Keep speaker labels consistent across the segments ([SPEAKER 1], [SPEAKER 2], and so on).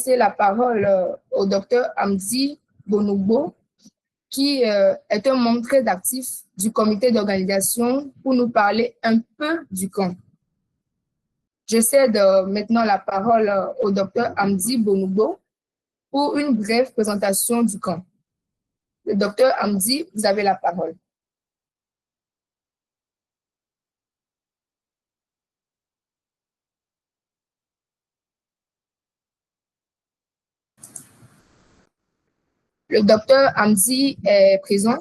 [SPEAKER 1] passer la parole au docteur Hamdi Bonogbo, qui est un membre très actif du comité d'organisation pour nous parler un peu du camp. Je cède maintenant la parole au docteur Hamdi Bonogbo pour une brève présentation du camp. Le docteur Hamdi, vous avez la parole. Le docteur Hamdi est présent.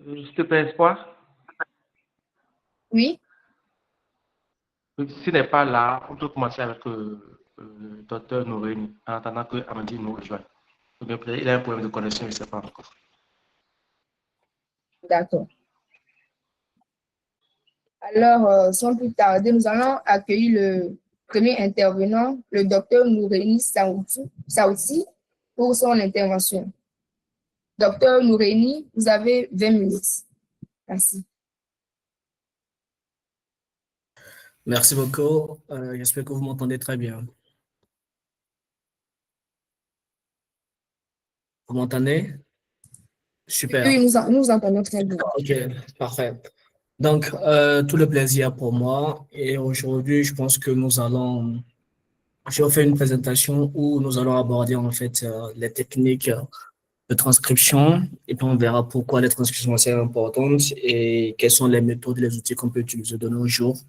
[SPEAKER 2] S'il te plaît, Espoir.
[SPEAKER 1] Oui.
[SPEAKER 2] S'il n'est pas là, on peut commencer avec le docteur Nouréni, en attendant que Hamdi nous rejoigne. Il a un problème de connexion, je ne sais pas encore.
[SPEAKER 1] D'accord. Alors, sans plus tarder, nous allons accueillir le premier intervenant, le docteur Nouréni Saouti, pour son intervention. Docteur Nouréni, vous avez 20 minutes. Merci.
[SPEAKER 3] Merci beaucoup. J'espère que vous m'entendez très bien. Vous m'entendez? Super.
[SPEAKER 1] Oui, nous entendons très bien.
[SPEAKER 3] Ok, parfait. Donc, tout le plaisir pour moi. Et aujourd'hui, je pense que je vais faire une présentation où nous allons aborder en fait les techniques de transcription. Et puis, on verra pourquoi les transcriptions sont importantes et quelles sont les méthodes et les outils qu'on peut utiliser de nos jours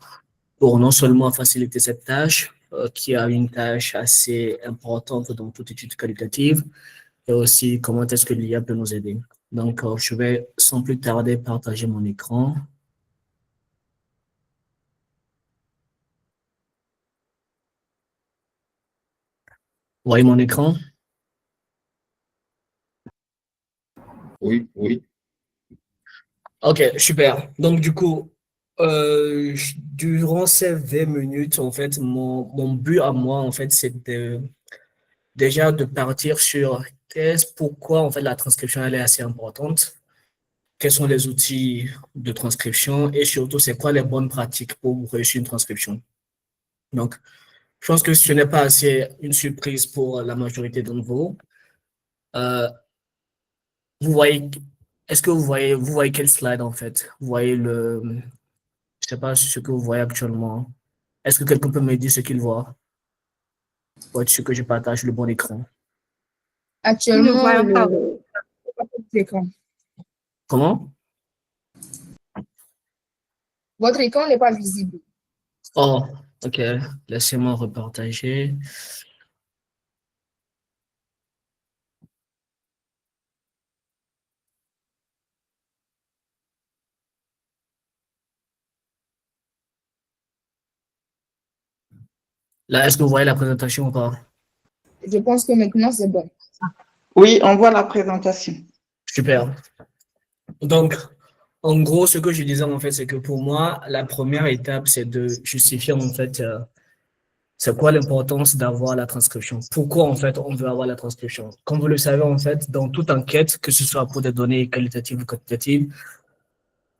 [SPEAKER 3] pour non seulement faciliter cette tâche, qui a une tâche assez importante dans toute étude qualitative, et aussi comment est-ce que l'IA peut nous aider. Donc, je vais sans plus tarder partager mon écran. Vous voyez mon écran?
[SPEAKER 4] Oui, oui.
[SPEAKER 3] Ok, super. Donc, du coup, durant ces 20 minutes, en fait, mon but à moi, en fait, c'est déjà de partir sur pourquoi, en fait, la transcription, elle est assez importante. Quels sont les outils de transcription et surtout, c'est quoi les bonnes pratiques pour réussir une transcription. Donc, je pense que ce n'est pas assez une surprise pour la majorité d'entre vous. Vous voyez, est-ce que vous voyez quel slide en fait? Vous voyez je sais pas ce que vous voyez actuellement. Est-ce que quelqu'un peut me dire ce qu'il voit? Pour être sûr que je partage le bon écran.
[SPEAKER 1] Actuellement, l'écran.
[SPEAKER 3] Comment?
[SPEAKER 1] Votre écran n'est pas visible.
[SPEAKER 3] Oh, ok. Laissez-moi repartager. Là, est-ce que vous voyez la présentation ou pas?
[SPEAKER 1] Je pense que maintenant, c'est bon.
[SPEAKER 5] Oui, on voit la présentation.
[SPEAKER 3] Super. Donc, en gros, ce que je disais, en fait, c'est que pour moi, la première étape, c'est de justifier, en fait, c'est quoi l'importance d'avoir la transcription? Pourquoi, en fait, on veut avoir la transcription? Comme vous le savez, en fait, dans toute enquête, que ce soit pour des données qualitatives ou quantitatives,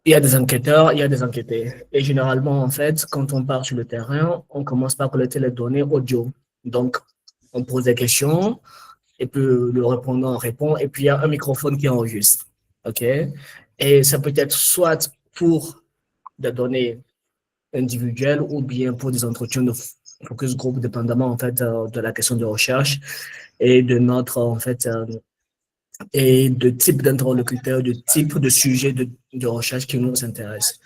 [SPEAKER 3] il y a des enquêteurs, il y a des enquêtés. Et généralement, en fait, quand on part sur le terrain, on commence par collecter les données audio. Donc, on pose des questions, et puis le répondant répond, et puis il y a un microphone qui enregistre. OK? Et ça peut être soit pour des données individuelles ou bien pour des entretiens de focus group, dépendamment, en fait, de la question de recherche et de notre, en fait, et de type d'interlocuteur, de type de sujet de recherche qui nous intéresse.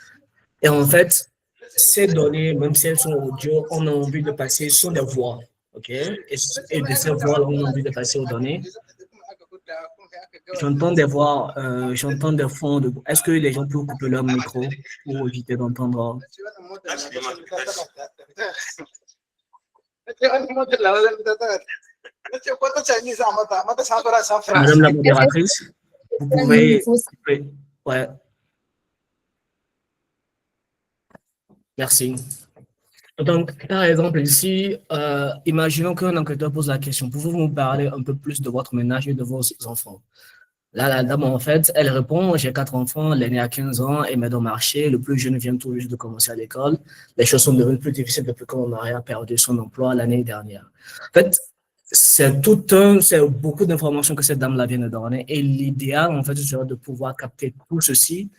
[SPEAKER 3] Et en fait, ces données, même si elles sont audio, on a envie de passer sur des voix, OK? Et de ces voix, on a envie de passer aux données. J'entends des voix, j'entends des fonds. Est-ce que les gens peuvent couper leur micro pour éviter d'entendre? Madame la modératrice, vous pouvez... Ouais. Merci. Donc, par exemple, ici, imaginons qu'un enquêteur pose la question, pouvez-vous nous parler un peu plus de votre ménage et de vos enfants? Là, la dame, en fait, elle répond, j'ai 4 enfants, l'aîné a 15 ans et m'aide au marché, le plus jeune vient tout juste de commencer à l'école. Les choses sont devenues plus difficiles depuis que mon mari a perdu son emploi l'année dernière. En fait, c'est beaucoup d'informations que cette dame-là vient de donner et l'idéal, en fait, serait de pouvoir capter tout ceci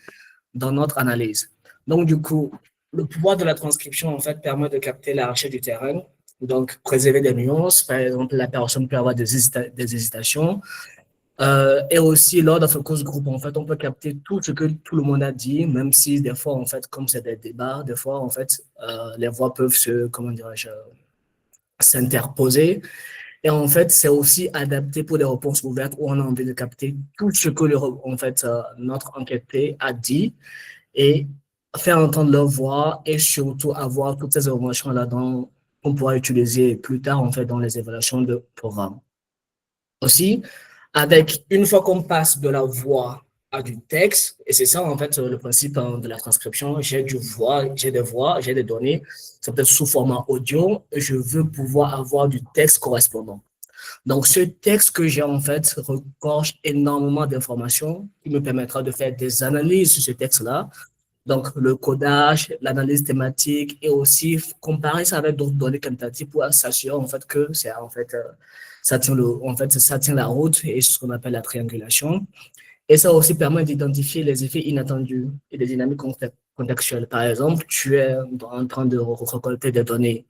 [SPEAKER 3] dans notre analyse. Donc, du coup, le pouvoir de la transcription, en fait, permet de capter la recherche du terrain, donc préserver des nuances. Par exemple, la personne peut avoir des hésitations. Et aussi, lors d'un focus group, en fait, on peut capter tout ce que tout le monde a dit, même si des fois, en fait, comme c'est des débats, des fois, en fait, les voix peuvent comment dirais-je, s'interposer. Et en fait, c'est aussi adapté pour des réponses ouvertes où on a envie de capter tout ce que en fait, notre enquêté a dit et faire entendre leur voix et surtout avoir toutes ces informations là-dedans qu'on pourra utiliser plus tard, en fait, dans les évaluations de programme. Aussi, une fois qu'on passe de la voix à du texte, et c'est ça, en fait, le principe de la transcription, j'ai des voix, j'ai des données, ça peut être sous format audio, et je veux pouvoir avoir du texte correspondant. Donc, ce texte que j'ai, en fait, regorge énormément d'informations qui me permettra de faire des analyses sur ce texte-là. Donc, le codage, l'analyse thématique et aussi comparer ça avec d'autres données qualitatives pour s'assurer, en fait, que c'est, en fait, ça tient la route et ce qu'on appelle la triangulation. Et ça aussi permet d'identifier les effets inattendus et les dynamiques contextuelles. Par exemple, tu es en train de récolter des données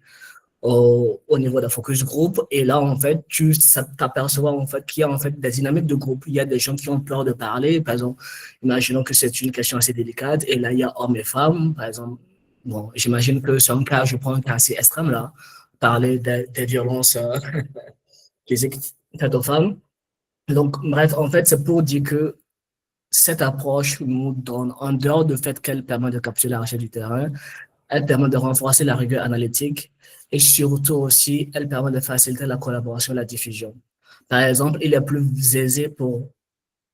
[SPEAKER 3] au niveau d'un focus group. Et là, en fait, tu t'aperçois en fait, qu'il y a en fait des dynamiques de groupe. Il y a des gens qui ont peur de parler. Par exemple, imaginons que c'est une question assez délicate. Et là, il y a hommes et femmes. Par exemple, bon, j'imagine que c'est un cas, je prends un cas assez extrême là, parler des violences physiques faites aux femmes. Donc, bref, en fait, c'est pour dire que cette approche nous donne, en dehors du fait qu'elle permet de capturer la recherche du terrain, elle permet de renforcer la rigueur analytique et surtout aussi, elle permet de faciliter la collaboration et la diffusion. Par exemple, il est plus aisé pour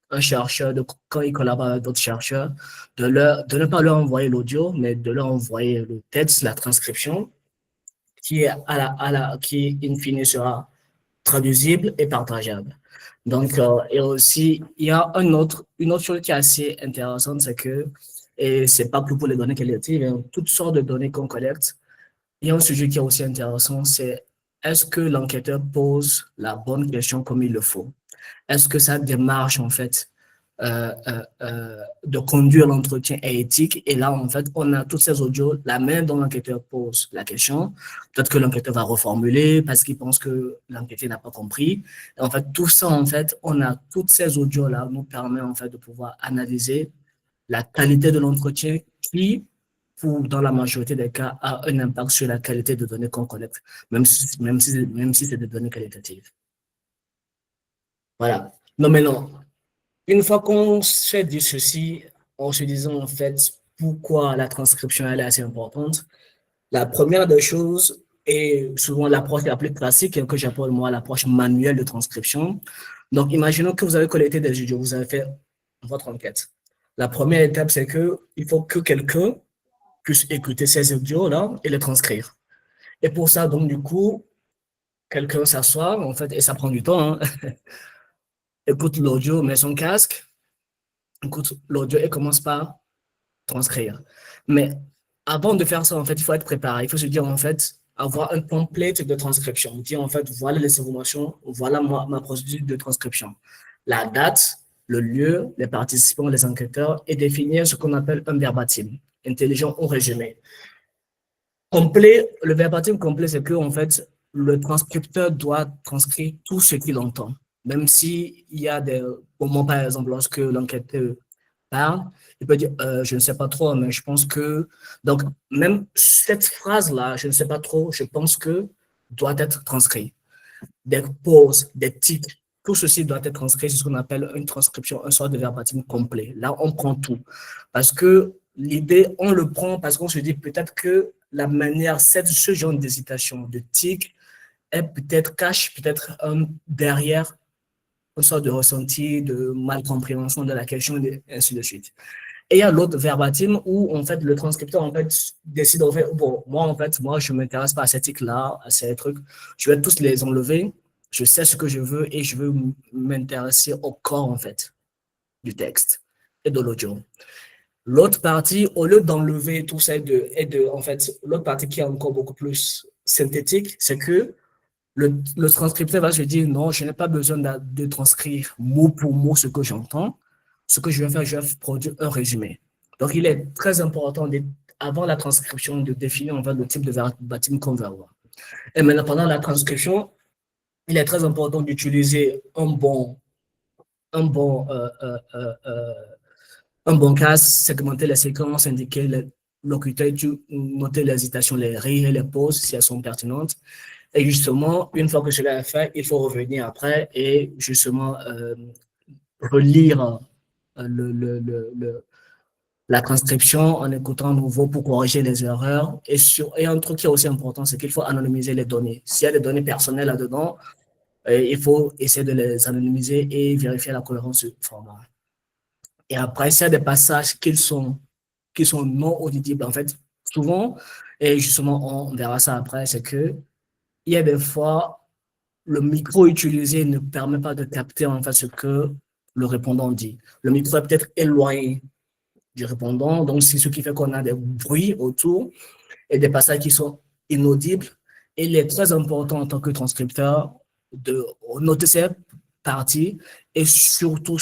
[SPEAKER 3] un chercheur, quand il collabore avec d'autres chercheurs, de ne pas leur envoyer l'audio, mais de leur envoyer le texte, la transcription, qui est qui in fine sera traduisible et partageable. Donc, et aussi, il y a une autre chose qui est assez intéressante, c'est que, et c'est pas que pour les données qualitatives, hein, toutes sortes de données qu'on collecte, il y a un sujet qui est aussi intéressant, c'est est-ce que l'enquêteur pose la bonne question comme il le faut? Est-ce que sa démarche, en fait, de conduire l'entretien est éthique? Et là, en fait, on a tous ces audios, la main dont l'enquêteur pose la question. Peut-être que l'enquêteur va reformuler parce qu'il pense que l'enquêteur n'a pas compris. Et en fait, tout ça, en fait, on a toutes ces audios-là nous permet, en fait, de pouvoir analyser la qualité de l'entretien qui, dans la majorité des cas, a un impact sur la qualité de données qu'on collecte, même si c'est des données qualitatives. Voilà. Non, mais non. Une fois qu'on s'est dit ceci, en se disant en fait pourquoi la transcription elle est assez importante, la première des choses est souvent l'approche la plus classique que j'appelle moi l'approche manuelle de transcription. Donc, imaginons que vous avez collecté des audios, vous avez fait votre enquête. La première étape, c'est que il faut que quelqu'un puisse écouter ces audios-là et les transcrire. Et pour ça, donc, du coup, quelqu'un s'assoit, en fait, et ça prend du temps, hein, écoute l'audio, met son casque, écoute l'audio et commence par transcrire. Mais avant de faire ça, en fait, il faut être préparé. Il faut se dire, en fait, avoir un template de transcription. Dire, en fait, voilà les informations, voilà ma procédure de transcription. La date, le lieu, les participants, les enquêteurs, et définir ce qu'on appelle un verbatim, intelligent ou résumé. Complet, le verbatim complet, c'est que, en fait, le transcripteur doit transcrire tout ce qu'il entend. Même s'il y a des moments, par exemple, lorsque l'enquêteur parle, il peut dire, je ne sais pas trop, mais je pense que... Donc, même cette phrase-là, je ne sais pas trop, je pense que, doit être transcrit. Des pauses, des titres, tout ceci doit être transcrit, c'est ce qu'on appelle une transcription, un sort de verbatim complet. Là, on prend tout. Parce que l'idée, on le prend parce qu'on se dit peut-être que la manière, ce genre d'hésitation, de tic, cache peut-être derrière une sorte de ressenti, de malcompréhension de la question, et ainsi de suite. Et il y a l'autre verbatim où, en fait, le transcripteur, en fait, décide, en fait, bon, moi, je ne m'intéresse pas à ces tics-là, à ces trucs. Je vais tous les enlever. Je sais ce que je veux et je veux m'intéresser au corps, en fait, du texte et de l'audio. L'autre partie, au lieu d'enlever tout ça en fait, l'autre partie qui est encore beaucoup plus synthétique, c'est que le transcripteur va se dire, non, je n'ai pas besoin de transcrire mot pour mot ce que j'entends. Ce que je vais faire, je vais produire un résumé. Donc, il est très important, avant la transcription, de définir en fait, le type de verbatim qu'on va avoir. Et maintenant, pendant la transcription, il est très important d'utiliser un bon cas, segmenter les séquences, indiquer les locuteurs, noter les hésitations, les rires et les pauses si elles sont pertinentes. Et justement, une fois que cela est fait, il faut revenir après et justement relire la transcription en écoutant à nouveau pour corriger les erreurs. Et un truc qui est aussi important, c'est qu'il faut anonymiser les données. S'il y a des données personnelles là-dedans, il faut essayer de les anonymiser et vérifier la cohérence du format. Et après, s'il y a des passages qui sont non audibles, en fait, souvent, et justement, on verra ça après, c'est que il y a des fois, le micro utilisé ne permet pas de capter en fait ce que le répondant dit. Le micro est peut-être éloigné du répondant, donc c'est ce qui fait qu'on a des bruits autour et des passages qui sont inaudibles. Et il est très important en tant que transcripteur de noter ces parties et surtout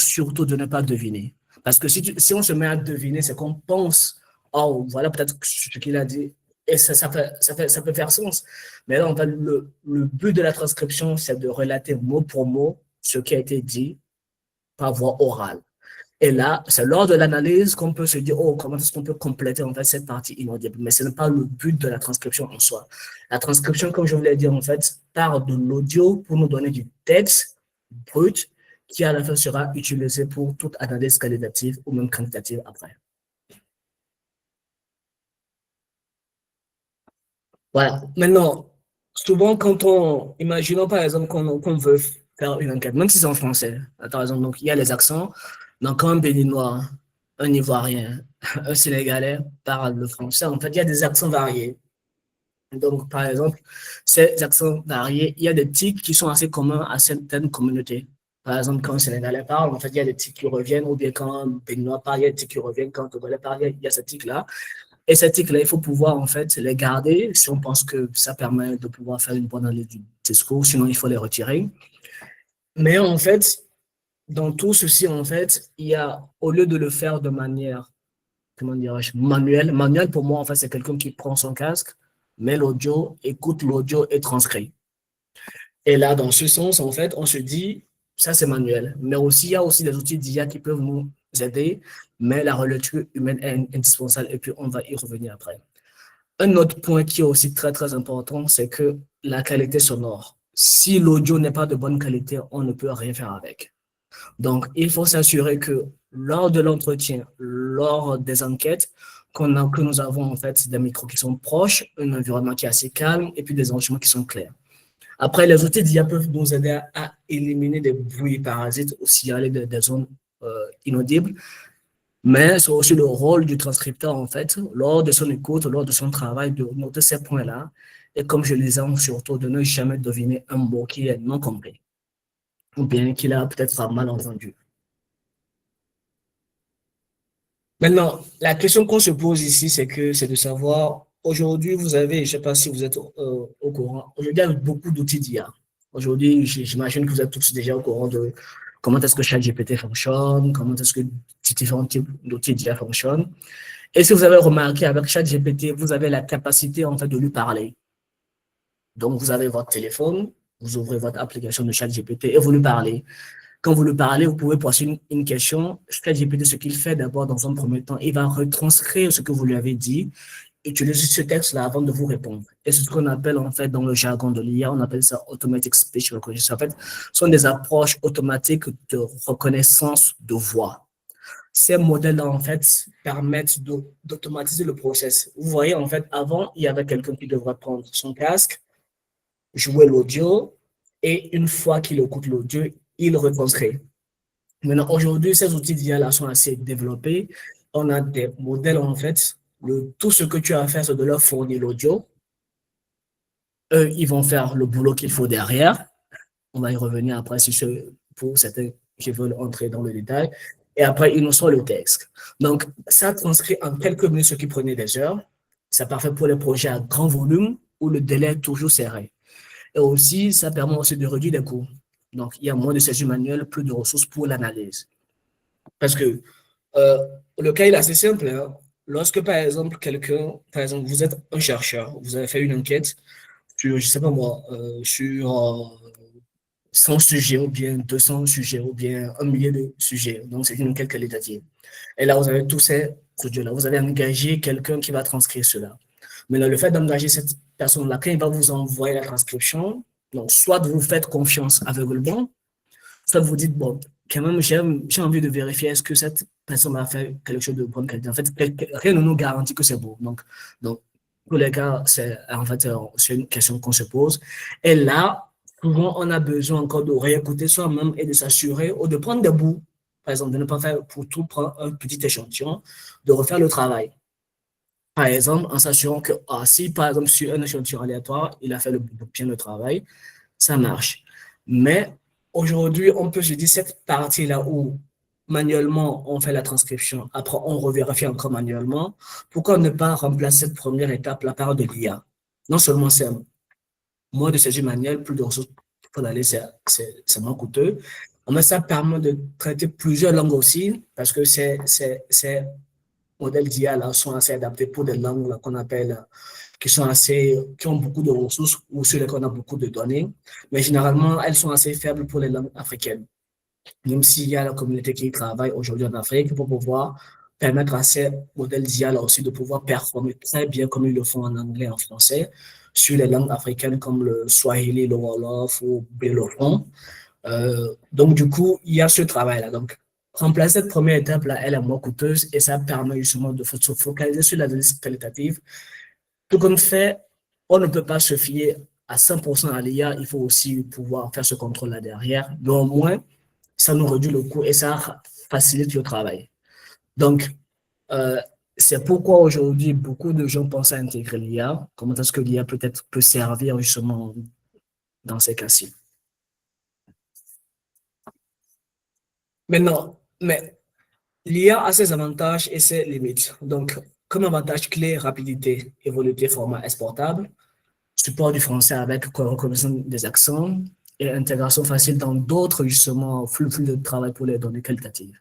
[SPEAKER 3] de ne pas deviner. Parce que si on se met à deviner, c'est qu'on pense, oh, voilà peut-être ce qu'il a dit, et ça peut faire sens. Mais là, en fait, le but de la transcription, c'est de relater mot pour mot ce qui a été dit par voie orale. Et là, c'est lors de l'analyse qu'on peut se dire, oh, comment est-ce qu'on peut compléter en fait cette partie inaudible. Mais ce n'est pas le but de la transcription en soi. La transcription, comme je voulais dire, en fait, part de l'audio pour nous donner du texte brut qui à la fin sera utilisé pour toute analyse qualitative ou même quantitative après. Voilà. Maintenant, souvent, imaginons par exemple qu'on veut faire une enquête, même si c'est en français, par exemple, donc il y a les accents. Donc, quand un Béninois, un Ivoirien, un Sénégalais parle le français, en fait, il y a des accents variés. Donc, par exemple, ces accents variés, il y a des tics qui sont assez communs à certaines communautés. Par exemple, quand un Sénégalais parle, en fait, il y a des tics qui reviennent, ou bien quand un Béninois parle, il y a des tics qui reviennent, quand un Togolais parle, il y a ces tics-là. Et ces tics-là, il faut pouvoir, en fait, les garder si on pense que ça permet de pouvoir faire une bonne analyse du discours, sinon il faut les retirer. Mais en fait, dans tout ceci, en fait, il y a, au lieu de le faire de manière, comment dirais-je, manuel pour moi, en fait, c'est quelqu'un qui prend son casque, met l'audio, écoute l'audio et transcrit. Et là, dans ce sens, en fait, on se dit, ça c'est manuel. Mais aussi, il y a aussi des outils d'IA qui peuvent nous aider, mais la relecture humaine est indispensable et puis on va y revenir après. Un autre point qui est aussi très, très important, c'est que la qualité sonore. Si l'audio n'est pas de bonne qualité, on ne peut rien faire avec. Donc, il faut s'assurer que lors de l'entretien, lors des enquêtes, que nous avons en fait des micros qui sont proches, un environnement qui est assez calme et puis des enregistrements qui sont clairs. Après, les outils d'IA peuvent nous aider à éliminer des bruits parasites ou signaler des zones inaudibles, mais c'est aussi le rôle du transcripteur en fait, lors de son écoute, lors de son travail, de noter ces points-là et comme je le disais, surtout de ne jamais deviner un mot qui est non compris ou bien qu'il a peut-être mal entendu. Maintenant, la question qu'on se pose ici, c'est de savoir, aujourd'hui, vous avez, je ne sais pas si vous êtes au courant, aujourd'hui, il y a beaucoup d'outils d'IA. Aujourd'hui, j'imagine que vous êtes tous déjà au courant de comment est-ce que ChatGPT fonctionne, comment est-ce que différents types d'outils d'IA fonctionnent. Et si vous avez remarqué, avec ChatGPT, vous avez la capacité, en fait, de lui parler. Donc, vous avez votre téléphone, vous ouvrez votre application de ChatGPT et vous lui parlez. Quand vous lui parlez, vous pouvez poser une question. ChatGPT, ce qu'il fait d'abord, dans un premier temps, il va retranscrire ce que vous lui avez dit, utiliser ce texte-là avant de vous répondre. Et c'est ce qu'on appelle, en fait, dans le jargon de l'IA, on appelle ça Automatic Speech Recognition. En fait, ce sont des approches automatiques de reconnaissance de voix. Ces modèles-là, en fait, permettent d'automatiser le process. Vous voyez, en fait, avant, il y avait quelqu'un qui devrait prendre son casque, jouer l'audio, et une fois qu'il écoute l'audio, il retranscrit. Maintenant, aujourd'hui, ces outils d'IA là sont assez développés. on a des modèles, en fait. Tout ce que tu as à faire, c'est de leur fournir l'audio. Eux, ils vont faire le boulot qu'il faut derrière. On va y revenir après pour certains qui veulent entrer dans le détail. Et après, ils nous sortent le texte. Donc, ça transcrit en quelques minutes ce qui prenait des heures. C'est parfait pour les projets à grand volume où le délai est toujours serré. Et aussi, ça permet aussi de réduire les coûts. Donc, il y a moins de saisie manuelle, plus de ressources pour l'analyse. Parce que le cas est assez simple. Hein. Lorsque, par exemple, vous êtes un chercheur, vous avez fait une enquête sur, je sais pas moi, sur 100 sujets ou bien 200 sujets ou bien 1 millier de sujets. Donc, c'est une enquête qualitative. Et là, vous avez tous ces audios-là. Vous allez engager quelqu'un qui va transcrire cela. Mais là, le fait d'engager cette personne-là, quand il va vous envoyer la transcription, donc soit vous faites confiance aveuglement, soit vous dites, bon, quand même, j'ai envie de vérifier est-ce que cette personne a fait quelque chose de bonne qualité. En fait, rien ne nous garantit que c'est beau. Donc, pour les cas, c'est une question qu'on se pose. Et là, souvent, on a besoin encore de réécouter soi-même et de s'assurer, ou de prendre des bouts, par exemple, de ne pas faire pour tout prendre un petit échantillon, de refaire le travail. Par exemple, en s'assurant que si, par exemple, sur un échantillon aléatoire, il a fait bien le travail, ça marche. Mais aujourd'hui, on peut se dire cette partie-là où manuellement, on fait la transcription, après on revérifie encore manuellement, pourquoi ne pas remplacer cette première étape-là par de l'IA? Non seulement c'est moins de saisie manuelle, plus de ressources pour aller, c'est moins coûteux, mais ça permet de traiter plusieurs langues aussi, parce que ces modèles d'IA là sont assez adaptés pour des langues qu'on appelle qui ont beaucoup de ressources ou sur lesquelles on a beaucoup de données, mais généralement, elles sont assez faibles pour les langues africaines. Même s'il y a la communauté qui travaille aujourd'hui en Afrique pour pouvoir permettre à ces modèles d'IA là aussi de pouvoir performer très bien comme ils le font en anglais et en français sur les langues africaines comme le Swahili, le Wolof ou le Fon. Donc, du coup, il y a ce travail-là. Donc, remplacer cette première étape-là, elle est moins coûteuse et ça permet justement de se focaliser sur l'analyse qualitative. Tout comme fait, on ne peut pas se fier à 100% à l'IA, il faut aussi pouvoir faire ce contrôle-là derrière. Mais au moins, ça nous réduit le coût et ça facilite le travail. Donc, c'est pourquoi aujourd'hui, beaucoup de gens pensent à intégrer l'IA. Comment est-ce que l'IA peut servir justement dans ces cas-ci? Maintenant, mais l'IA a ses avantages et ses limites. Donc, comme avantage clé, rapidité, évolution, format exportable, support du français avec reconnaissance des accents et intégration facile dans d'autres, justement, flux de travail pour les données qualitatives.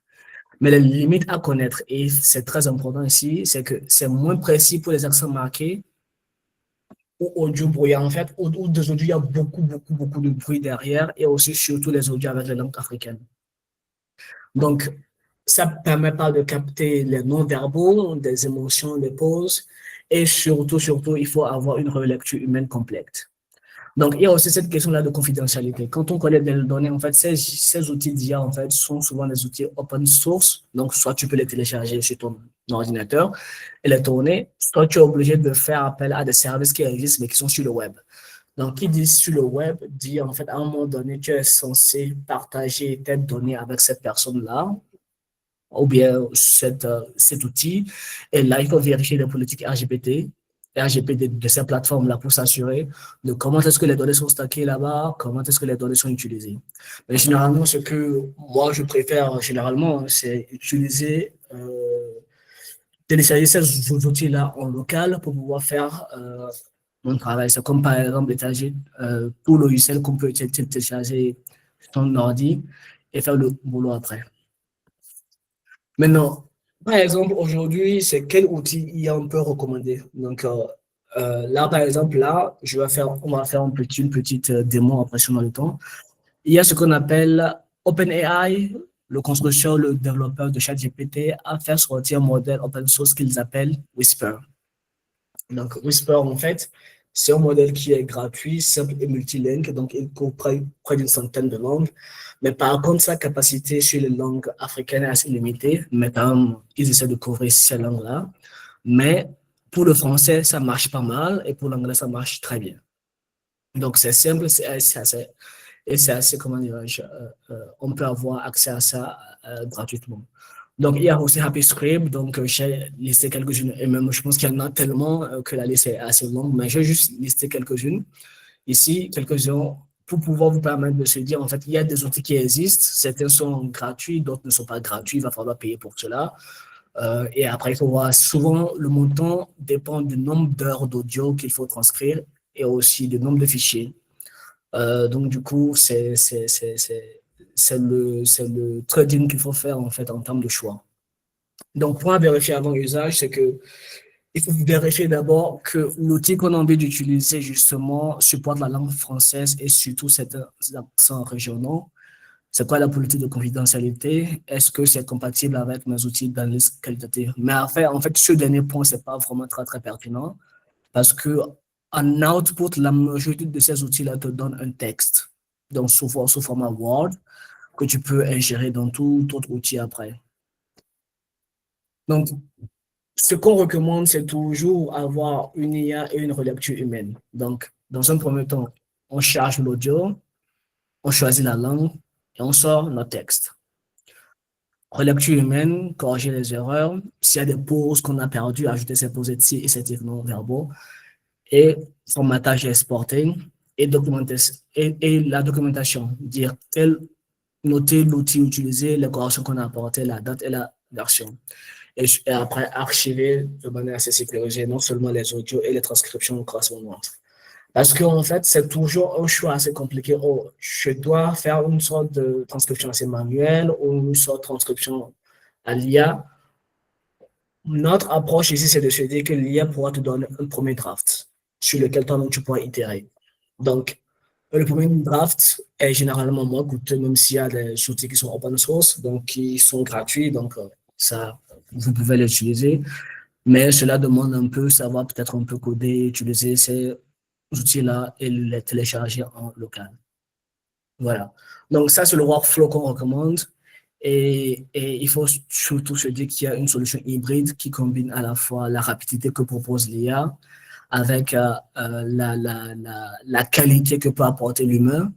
[SPEAKER 3] Mais les limites à connaître, et c'est très important ici, c'est que c'est moins précis pour les accents marqués ou audio brouillard, en fait, ou des audios, il y a beaucoup de bruit derrière, et aussi surtout les audios avec les langues africaines. Donc, ça ne permet pas de capter les non-verbaux, des émotions, des pauses, et surtout, il faut avoir une relecture humaine complète. Donc, il y a aussi cette question-là de confidentialité. Quand on connaît des données, en fait, ces outils d'IA, en fait, sont souvent des outils open source. Donc, soit tu peux les télécharger sur ton ordinateur et les tourner, soit tu es obligé de faire appel à des services qui existent, mais qui sont sur le web. Donc, qui dit sur le web, dit, en fait, à un moment donné, tu es censé partager tes données avec cette personne-là, ou bien cet outil. Et là, il faut vérifier les politiques RGPD de ces plateformes-là pour s'assurer de comment est-ce que les données sont stockées là-bas, comment est-ce que les données sont utilisées. Mais généralement, ce que moi, je préfère généralement, c'est télécharger ces outils-là en local pour pouvoir faire mon travail. C'est comme par exemple télécharger tout logiciel qu'on peut télécharger sur ton ordi et faire le boulot après. Maintenant, par exemple, aujourd'hui, c'est quel outil IA on peut recommander? Donc, là, par exemple, là, on va faire une petite démo après sur le temps. Il y a ce qu'on appelle OpenAI, le constructeur, le développeur de ChatGPT, a fait sortir un modèle open source qu'ils appellent Whisper. Donc, Whisper, en fait, c'est un modèle qui est gratuit, simple et multilingue, donc il couvre près d'une centaine de langues. Mais par contre, sa capacité sur les langues africaines est assez limitée, mais quand même, ils essaient de couvrir ces langues-là. Mais pour le français, ça marche pas mal, et pour l'anglais, ça marche très bien. Donc, c'est simple, c'est assez, comment dirais-je, on peut avoir accès à ça gratuitement. Donc, il y a aussi HappyScript, donc j'ai listé quelques-unes, et même je pense qu'il y en a tellement que la liste est assez longue, mais j'ai juste listé quelques-unes. Ici, quelques-uns pour pouvoir vous permettre de se dire, en fait, il y a des outils qui existent, certains sont gratuits, d'autres ne sont pas gratuits, il va falloir payer pour cela. Et après, il faut voir, souvent, le montant dépend du nombre d'heures d'audio qu'il faut transcrire et aussi du nombre de fichiers. Donc, du coup, c'est le trading qu'il faut faire, en fait, en termes de choix. Donc, point à vérifier avant l'usage, c'est que il faut vérifier d'abord que l'outil qu'on a envie d'utiliser, justement, supporte la langue française et surtout certains accents régionaux. C'est quoi la politique de confidentialité? Est-ce que c'est compatible avec mes outils d'analyse qualitative? Mais en fait, ce dernier point, c'est pas vraiment très, très pertinent parce que en output, la majorité de ces outils-là te donnent un texte. Donc, sous format Word, que tu peux ingérer dans tout autre outil après. Donc, ce qu'on recommande, c'est toujours avoir une IA et une relecture humaine. Donc, dans un premier temps, on charge l'audio, on choisit la langue et on sort notre texte. Relecture humaine, corriger les erreurs. S'il y a des pauses qu'on a perdues, ajouter ces pauses et ces tirs non verbaux. Et formatage et exporter. Et, et la documentation, dire noter l'outil utilisé, les corrections qu'on a apportées, la date et la version. Et après, archiver de manière assez sécurisée, non seulement les audios et les transcriptions correspondantes. Parce qu'en fait, c'est toujours un choix assez compliqué. Oh, je dois faire une sorte de transcription assez manuelle ou une sorte de transcription à l'IA. Notre approche ici, c'est de se dire que l'IA pourra te donner un premier draft sur lequel toi, tu pourras itérer. Donc, le premier draft est généralement moins coûteux, même s'il y a des outils qui sont open source, donc qui sont gratuits, donc ça, vous pouvez l'utiliser. Mais cela demande un peu, savoir peut-être un peu coder, utiliser ces outils-là et les télécharger en local. Voilà. Donc ça, c'est le workflow qu'on recommande. Et il faut surtout se dire qu'il y a une solution hybride qui combine à la fois la rapidité que propose l'IA avec la qualité que peut apporter l'humain.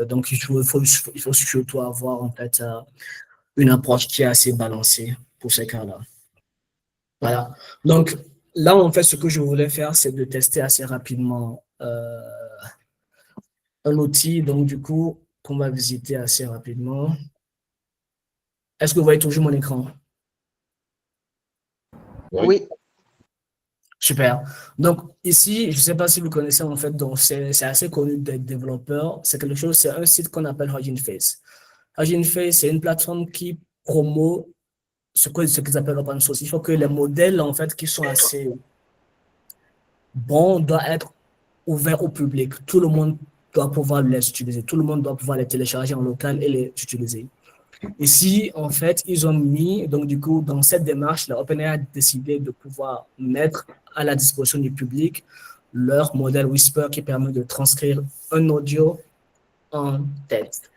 [SPEAKER 3] Donc, il faut surtout avoir en fait une approche qui est assez balancée pour ces cas-là. Voilà. Donc, là, en fait, ce que je voulais faire, c'est de tester assez rapidement un outil. Donc, du coup, qu'on va visiter assez rapidement. Est-ce que vous voyez toujours mon écran?
[SPEAKER 5] Oui.
[SPEAKER 3] Super. Donc, ici, je ne sais pas si vous connaissez, en fait, donc c'est assez connu des développeurs. C'est quelque chose, c'est un site qu'on appelle Hugging Face. Hugging Face, c'est une plateforme qui promeut ce qu'ils appellent open source. Il faut que les modèles, en fait, qui sont assez bons, doivent être ouverts au public. Tout le monde doit pouvoir les utiliser. Tout le monde doit pouvoir les télécharger en local et les utiliser. Ici, en fait, ils ont mis, donc du coup, dans cette démarche, la OpenAI a décidé de pouvoir mettre à la disposition du public leur modèle Whisper qui permet de transcrire un audio en texte.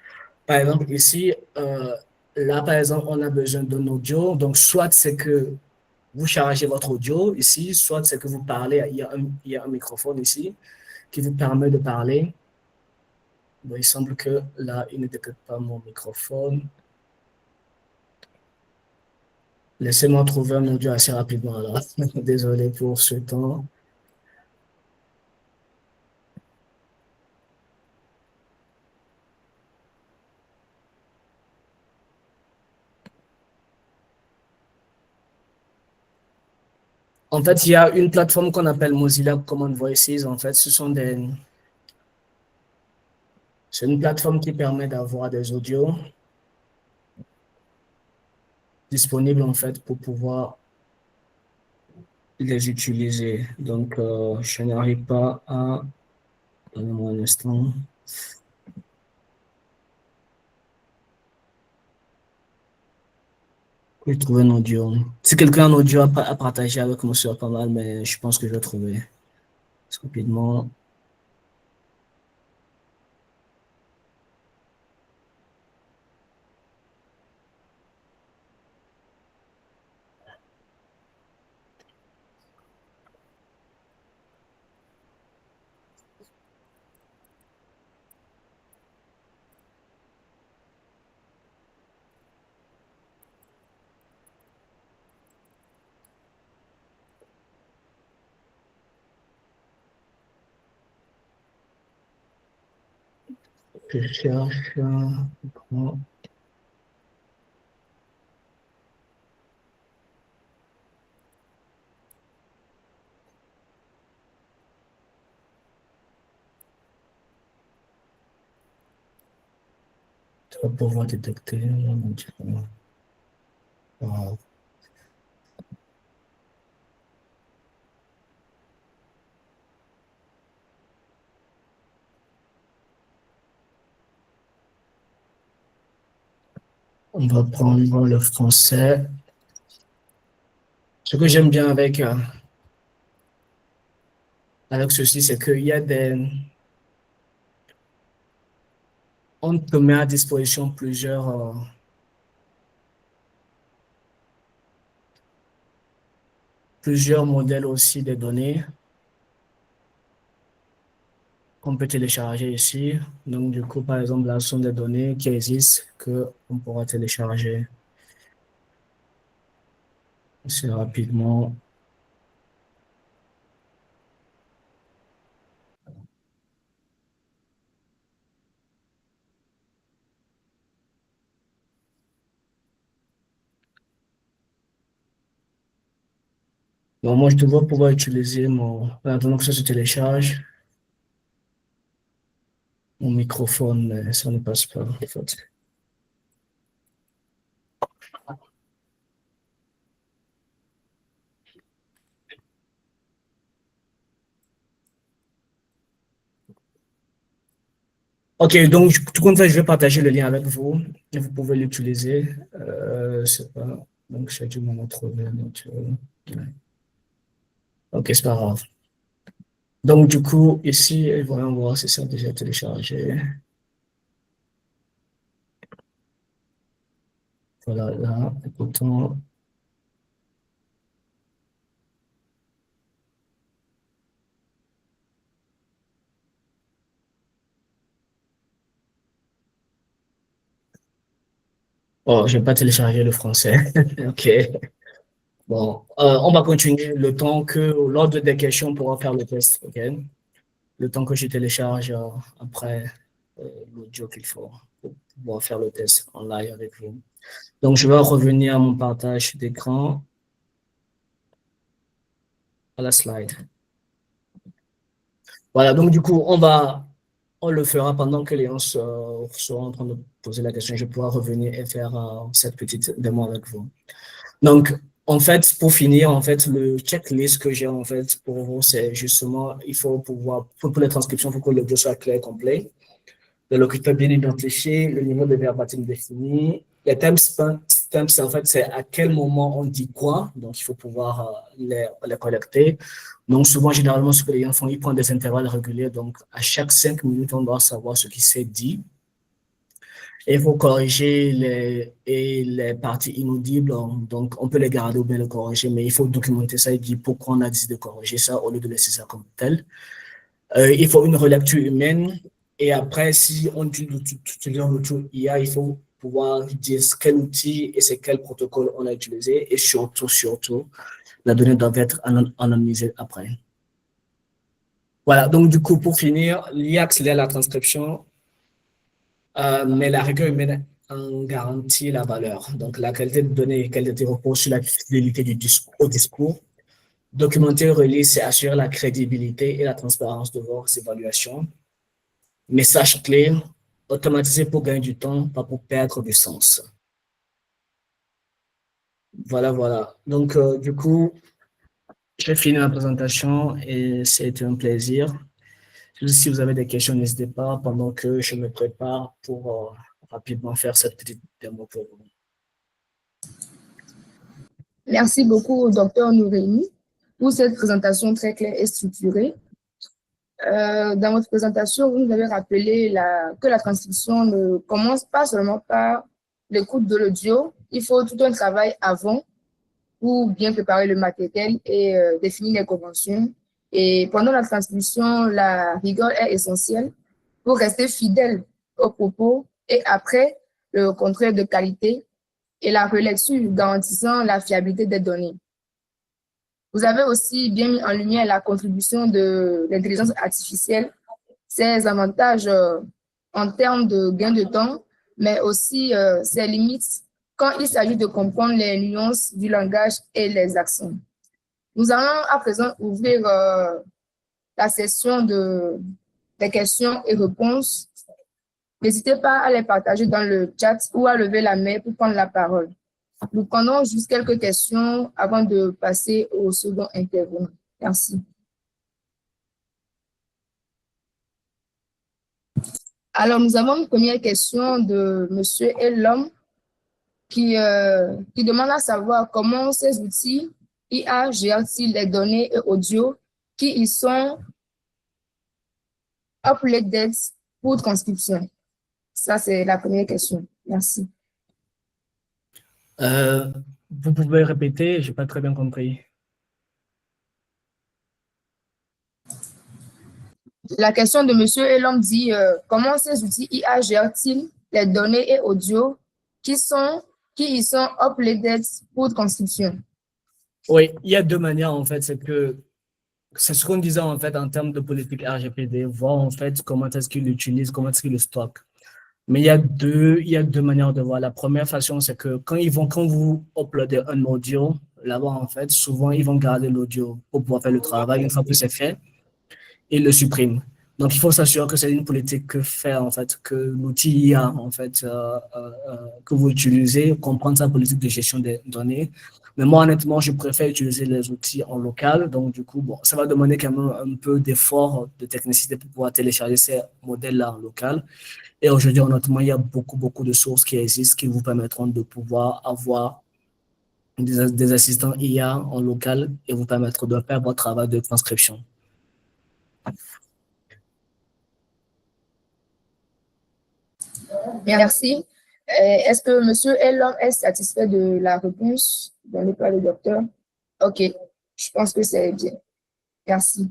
[SPEAKER 3] Par exemple, ici, là, par exemple, on a besoin d'un audio. Donc, soit c'est que vous chargez votre audio ici, soit c'est que vous parlez, il y a un microphone ici qui vous permet de parler. Bon, il semble que là, il ne détecte pas mon microphone. Laissez-moi trouver un audio assez rapidement là. Désolé pour ce temps. En fait, il y a une plateforme qu'on appelle Mozilla Common Voices. En fait, c'est une plateforme qui permet d'avoir des audios disponibles en fait pour pouvoir les utiliser. Donc, je n'arrive pas à... Donnez-moi un instant. Je vais trouver un audio. Si quelqu'un a un audio à partager avec moi, c'est pas mal, mais je pense que je vais trouver rapidement. Je cherche. Bon. Tu vas pouvoir détecter. Wow. On va prendre le français. Ce que j'aime bien avec ceci, c'est qu'il y a on te met à disposition plusieurs modèles aussi de données qu'on peut télécharger ici. Donc, du coup, par exemple, là sont des données qui existent qu'on pourra télécharger assez rapidement. Donc, moi, je devrais pouvoir utiliser pendant que ça se télécharge, mon microphone, mais ça ne passe pas, en fait. OK, donc, tout compte fait, je vais partager le lien avec vous et vous pouvez l'utiliser. C'est pas, donc, j'ai dû m'en trouver. OK, c'est pas grave. Donc, du coup, ici, voyons voir si c'est déjà téléchargé. Voilà, là, écoutons. Oh, je n'ai pas téléchargé le français. OK. Bon, on va continuer le temps que, lors des questions, on pourra faire le test. OK. Le temps que je télécharge après l'audio qu'il faut pour pouvoir faire le test en live avec vous. Donc, je vais revenir à mon partage d'écran, à la slide. Voilà, donc du coup, on le fera pendant que les gens seront en train de poser la question. Je pourrai revenir et faire cette petite démo avec vous. Donc, en fait, pour finir, en fait, le checklist que j'ai en fait pour vous, c'est justement, il faut pouvoir, pour les transcriptions, il faut que le dossier soit clair et complet. Le locuteur bien identifié, le niveau de verbatim défini. Les temps, en fait, c'est à quel moment on dit quoi. Donc, il faut pouvoir les collecter. Donc, souvent, généralement, ce que les gens font, ils prennent des intervalles réguliers. Donc, à chaque 5 minutes, on doit savoir ce qui s'est dit. Et il faut corriger les parties inaudibles. Donc, on peut les garder ou bien les corriger, mais il faut documenter ça et dire pourquoi on a décidé de corriger ça au lieu de laisser ça comme tel. Il faut une relecture humaine. Et après, si on utilise l'outil IA, il faut pouvoir dire quel outil et c'est quel protocole on a utilisé. Et surtout, la donnée doit être anonymisée après. Voilà, donc du coup, pour finir, l'IA accélère la transcription, mais la rigueur humaine en garantit la valeur. Donc, la qualité de données, qualité repose sur la fidélité au discours. Documenter, relier, c'est assurer la crédibilité et la transparence de vos évaluations. Message clé, automatiser pour gagner du temps, pas pour perdre du sens. Voilà, voilà. Donc, du coup, j'ai fini ma présentation et c'était un plaisir. Si vous avez des questions, n'hésitez pas pendant que je me prépare pour rapidement faire cette petite démo pour vous.
[SPEAKER 1] Merci beaucoup, Dr Noureini, pour cette présentation très claire et structurée. Dans votre présentation, vous nous avez rappelé que la transcription ne commence pas seulement par l'écoute de l'audio. Il faut tout un travail avant pour bien préparer le matériel et définir les conventions. Et pendant la transcription, la rigueur est essentielle pour rester fidèle aux propos et après le contrôle de qualité et la relecture garantissant la fiabilité des données. Vous avez aussi bien mis en lumière la contribution de l'intelligence artificielle, ses avantages en termes de gain de temps, mais aussi ses limites quand il s'agit de comprendre les nuances du langage et les accents. Nous allons à présent ouvrir la session des questions et réponses. N'hésitez pas à les partager dans le chat ou à lever la main pour prendre la parole. Nous prenons juste quelques questions avant de passer au second intervenant. Merci. Alors, nous avons une première question de Monsieur Elom qui demande à savoir comment ces outils IA gèrent-ils les données et audio qui y sont uploaded pour transcription. Ça, c'est la première question. Merci.
[SPEAKER 3] Vous pouvez répéter, je n'ai pas très bien compris.
[SPEAKER 1] La question de Monsieur Elom dit comment ces outils IA gèrent-ils les données et audio qui y sont uploaded pour transcription?
[SPEAKER 3] Oui, il y a deux manières en fait. C'est ce qu'on disait en fait en termes de politique RGPD, voir en fait comment est-ce qu'ils l'utilisent, comment est-ce qu'ils le stockent. Mais il y a deux manières de voir. La première façon, c'est que quand vous uploadez un audio, là-bas en fait, souvent ils vont garder l'audio pour pouvoir faire le travail. Une fois que c'est fait, ils le suppriment. Donc il faut s'assurer que c'est une politique que l'outil IA en fait que vous utilisez comprendre sa politique de gestion des données. Mais moi, honnêtement, je préfère utiliser les outils en local. Donc, du coup, bon, ça va demander quand même un peu d'effort, de technicité pour pouvoir télécharger ces modèles-là en local. Et aujourd'hui, honnêtement, il y a beaucoup de sources qui existent qui vous permettront de pouvoir avoir des assistants IA en local et vous permettre de faire votre travail de transcription.
[SPEAKER 1] Merci. Est-ce que Monsieur Elom est satisfait de la réponse donnée par le docteur? OK, je pense que c'est bien. Merci.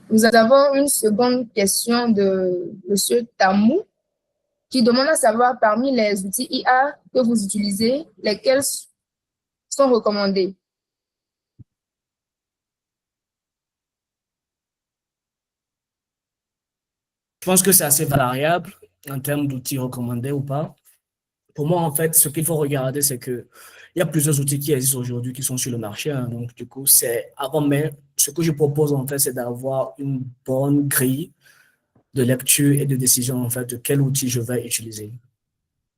[SPEAKER 1] Nous avons une seconde question de Monsieur Tamou qui demande à savoir parmi les outils IA que vous utilisez, lesquels sont recommandés?
[SPEAKER 3] Je pense que c'est assez variable en termes d'outils recommandés ou pas. Pour moi, en fait, ce qu'il faut regarder, c'est que il y a plusieurs outils qui existent aujourd'hui qui sont sur le marché. Hein. Donc, du coup, mais ce que je propose, en fait, c'est d'avoir une bonne grille de lecture et de décision, en fait, de quel outil je vais utiliser.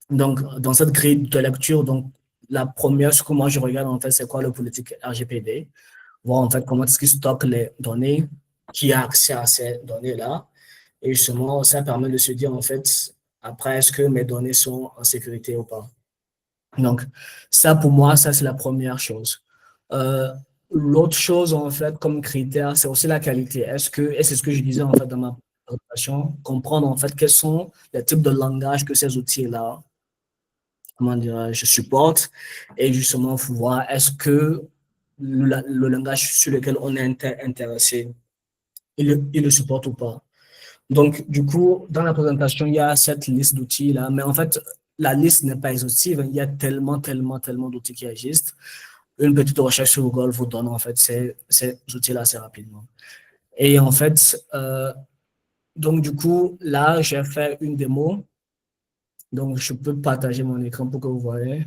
[SPEAKER 3] Donc, dans cette grille de lecture, donc, la première, ce que moi je regarde, en fait, c'est quoi le politique RGPD, voir, en fait, comment est-ce qu'il stocke les données, qui a accès à ces données-là. Et justement, ça permet de se dire, en fait, après, est-ce que mes données sont en sécurité ou pas? Donc, ça, pour moi, ça, c'est la première chose. L'autre chose, en fait, comme critère, c'est aussi la qualité. Et c'est ce que je disais, en fait, dans ma présentation, comprendre, en fait, quels sont les types de langage que ces outils-là, comment dirais-je, supportent. Et justement, faut voir, est-ce que le langage sur lequel on est intéressé, il le supporte ou pas. Donc, du coup, dans la présentation, il y a cette liste d'outils-là, mais en fait, la liste n'est pas exhaustive. Il y a tellement d'outils qui existent. Une petite recherche sur Google vous donne en fait ces outils-là assez rapidement. Et en fait, donc du coup, là, j'ai fait une démo. Donc, je peux partager mon écran pour que vous voyez.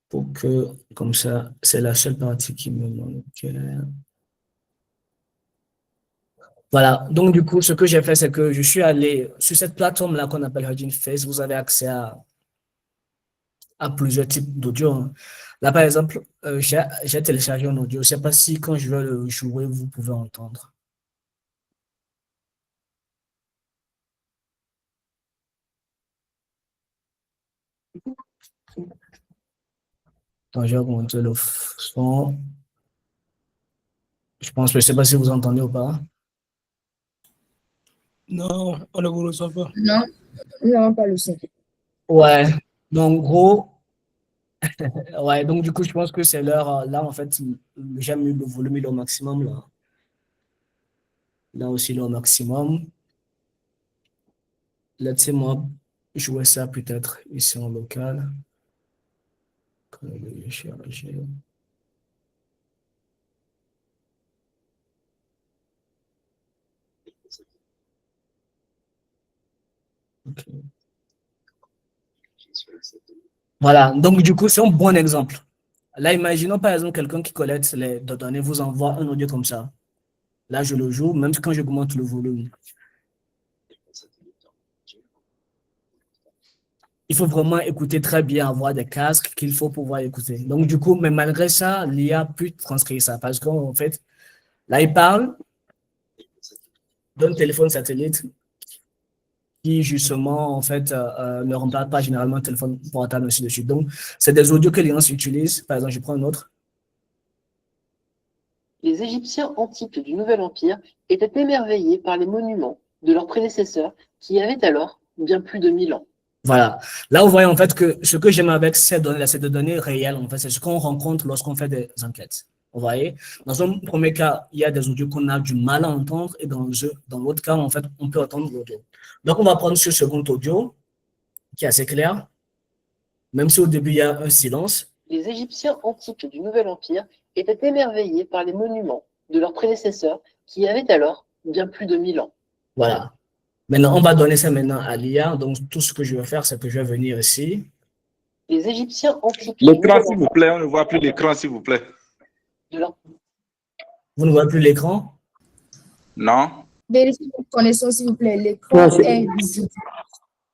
[SPEAKER 3] Pour que, comme ça, c'est la seule partie qui me manque. Voilà, donc du coup, ce que j'ai fait, c'est que je suis allé sur cette plateforme-là qu'on appelle Hugging Face. Vous avez accès à plusieurs types d'audio. Hein. Là, par exemple, j'ai téléchargé un audio. Je ne sais pas si quand je vais le jouer, vous pouvez entendre. Attends, je vais augmenter le son. Je ne sais pas si vous entendez ou pas.
[SPEAKER 6] Non, on ne vous reçoit pas.
[SPEAKER 1] Non, nous n'avons pas le son.
[SPEAKER 3] Ouais, donc gros, ouais, donc du coup, je pense que c'est l'heure. Là, en fait, j'ai mis le volume il est au maximum. Là aussi, il est au maximum. Laissez-moi jouer ça peut-être ici en local. Ok. Voilà, donc du coup, c'est un bon exemple. Là, imaginons par exemple quelqu'un qui collecte les données, vous envoie un audio comme ça. Là, je le joue, même quand j'augmente le volume. Il faut vraiment écouter très bien, avoir des casques qu'il faut pouvoir écouter. Donc, du coup, mais malgré ça, l'IA peut transcrire ça parce qu'en fait, là, il parle d'un téléphone satellite qui, justement, en fait, ne remplace pas généralement un téléphone portable, ainsi de suite. Donc, c'est des audios que les gens utilisent. Par exemple, je prends un autre.
[SPEAKER 7] Les Égyptiens antiques du Nouvel Empire étaient émerveillés par les monuments de leurs prédécesseurs qui avaient alors bien plus de 1000 ans.
[SPEAKER 3] Voilà. Là, vous voyez en fait que ce que j'aime avec ces données-là, c'est des données réelles. En fait, c'est ce qu'on rencontre lorsqu'on fait des enquêtes. Vous voyez? Dans un premier cas, il y a des audios qu'on a du mal à entendre et dans l'autre cas, en fait, on peut entendre l'audio. Donc, on va prendre ce second audio qui est assez clair, même si au début, il y a un silence.
[SPEAKER 7] Les Égyptiens antiques du Nouvel Empire étaient émerveillés par les monuments de leurs prédécesseurs qui avaient alors bien plus de 1000 ans.
[SPEAKER 3] Voilà. Maintenant, on va donner ça maintenant à l'IA. Donc, tout ce que je vais faire, c'est que je vais venir ici.
[SPEAKER 7] Les Égyptiens antiques
[SPEAKER 4] L'écran, s'il vous plaît, on ne voit plus l'écran, s'il vous plaît.
[SPEAKER 3] Vous ne voyez plus l'écran?
[SPEAKER 4] Non.
[SPEAKER 1] Vérifiez votre connexion, s'il vous plaît. L'écran est visible.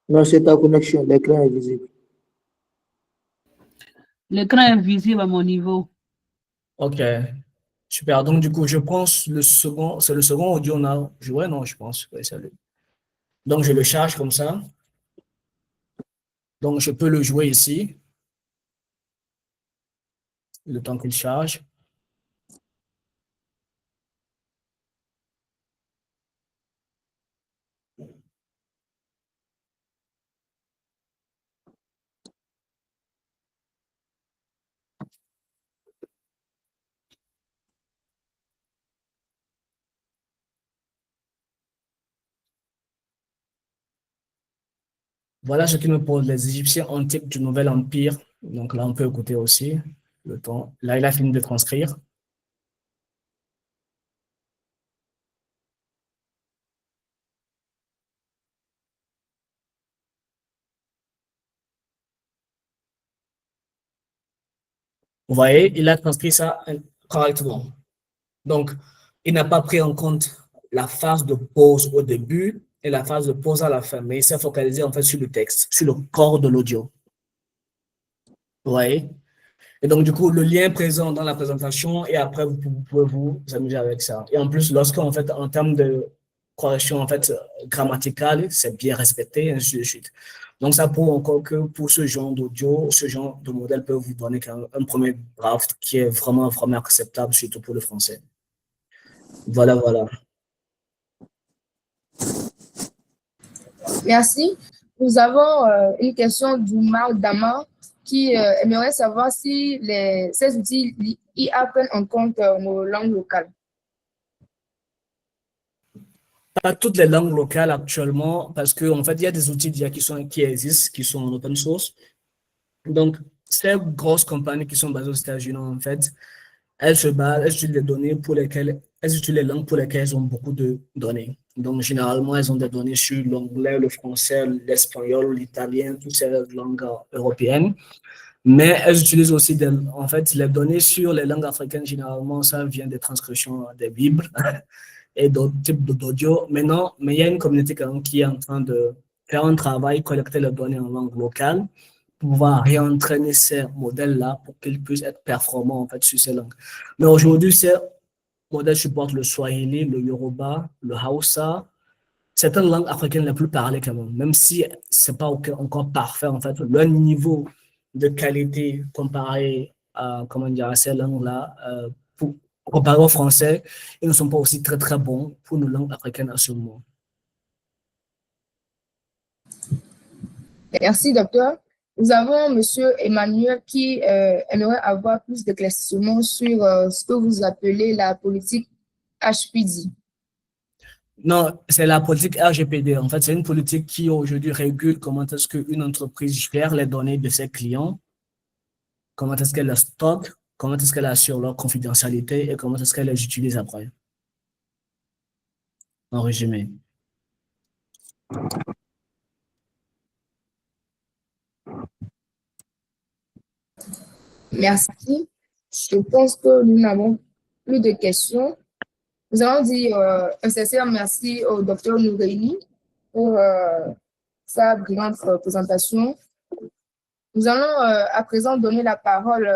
[SPEAKER 6] Non, c'est ta connexion. L'écran est visible.
[SPEAKER 8] L'écran est visible à mon niveau.
[SPEAKER 3] OK. Super. Donc, du coup, je prends le second. C'est le second audio. On a joué? Non, je pense. Oui, c'est lui. Donc, je le charge comme ça. Donc, je peux le jouer ici. Le temps qu'il charge. Voilà ce qui me pose les Égyptiens antiques du Nouvel Empire. Donc là, on peut écouter aussi le temps. Là, il a fini de transcrire. Vous voyez, il a transcrit ça correctement. Donc, il n'a pas pris en compte la phase de pause au début et la phase de pause à la fin, mais il s'est focalisé en fait sur le texte, sur le corps de l'audio. Vous voyez? Et donc, du coup, le lien est présent dans la présentation et après, vous pouvez vous amuser avec ça. Et en plus, lorsqu'en fait, en termes de correction en fait, grammaticale, c'est bien respecté, et ainsi de suite. Donc, ça prouve encore que pour ce genre d'audio, ce genre de modèle peut vous donner un premier draft qui est vraiment, vraiment acceptable, surtout pour le français. Voilà, voilà.
[SPEAKER 1] Merci. Nous avons une question d'Oumar Dama qui aimerait savoir si ces outils IA prennent en compte nos langues locales.
[SPEAKER 3] Pas toutes les langues locales actuellement, parce qu'en fait, il y a des outils d'IA qui existent, qui sont en open source. Donc, ces grosses compagnies qui sont basées aux États-Unis, en fait, elles utilisent les données pour lesquelles, elles utilisent les langues pour lesquelles elles ont beaucoup de données. Donc, généralement, elles ont des données sur l'anglais, le français, l'espagnol, l'italien, toutes ces langues européennes. Mais elles utilisent aussi en fait, les données sur les langues africaines, généralement, ça vient des transcriptions des Bibles et d'autres types d'audio. Maintenant, mais il y a une communauté quand même qui est en train de faire un travail, collecter les données en langue locale, pour pouvoir réentraîner ces modèles-là pour qu'ils puissent être performants en fait sur ces langues. Mais aujourd'hui, ces modèles supportent le Swahili, le Yoruba, le Hausa, certaines langues africaines les plus parlées quand même si c'est pas encore parfait en fait, leur niveau de qualité comparé à, comment dire, à ces langues-là, comparé au français, ils ne sont pas aussi très très bons pour nos langues africaines à ce moment.
[SPEAKER 1] Merci, docteur. Nous avons M. Emmanuel qui aimerait avoir plus d'éclaircissements sur ce que vous appelez la politique HPD.
[SPEAKER 3] Non, c'est la politique RGPD. En fait, c'est une politique qui aujourd'hui régule comment est-ce qu'une entreprise gère les données de ses clients, comment est-ce qu'elle les stocke, comment est-ce qu'elle assure leur confidentialité et comment est-ce qu'elle les utilise après. En résumé.
[SPEAKER 1] Merci. Je pense que nous n'avons plus de questions. Nous allons dire un sincère merci au docteur Noureini pour sa brillante présentation. Nous allons à présent donner la parole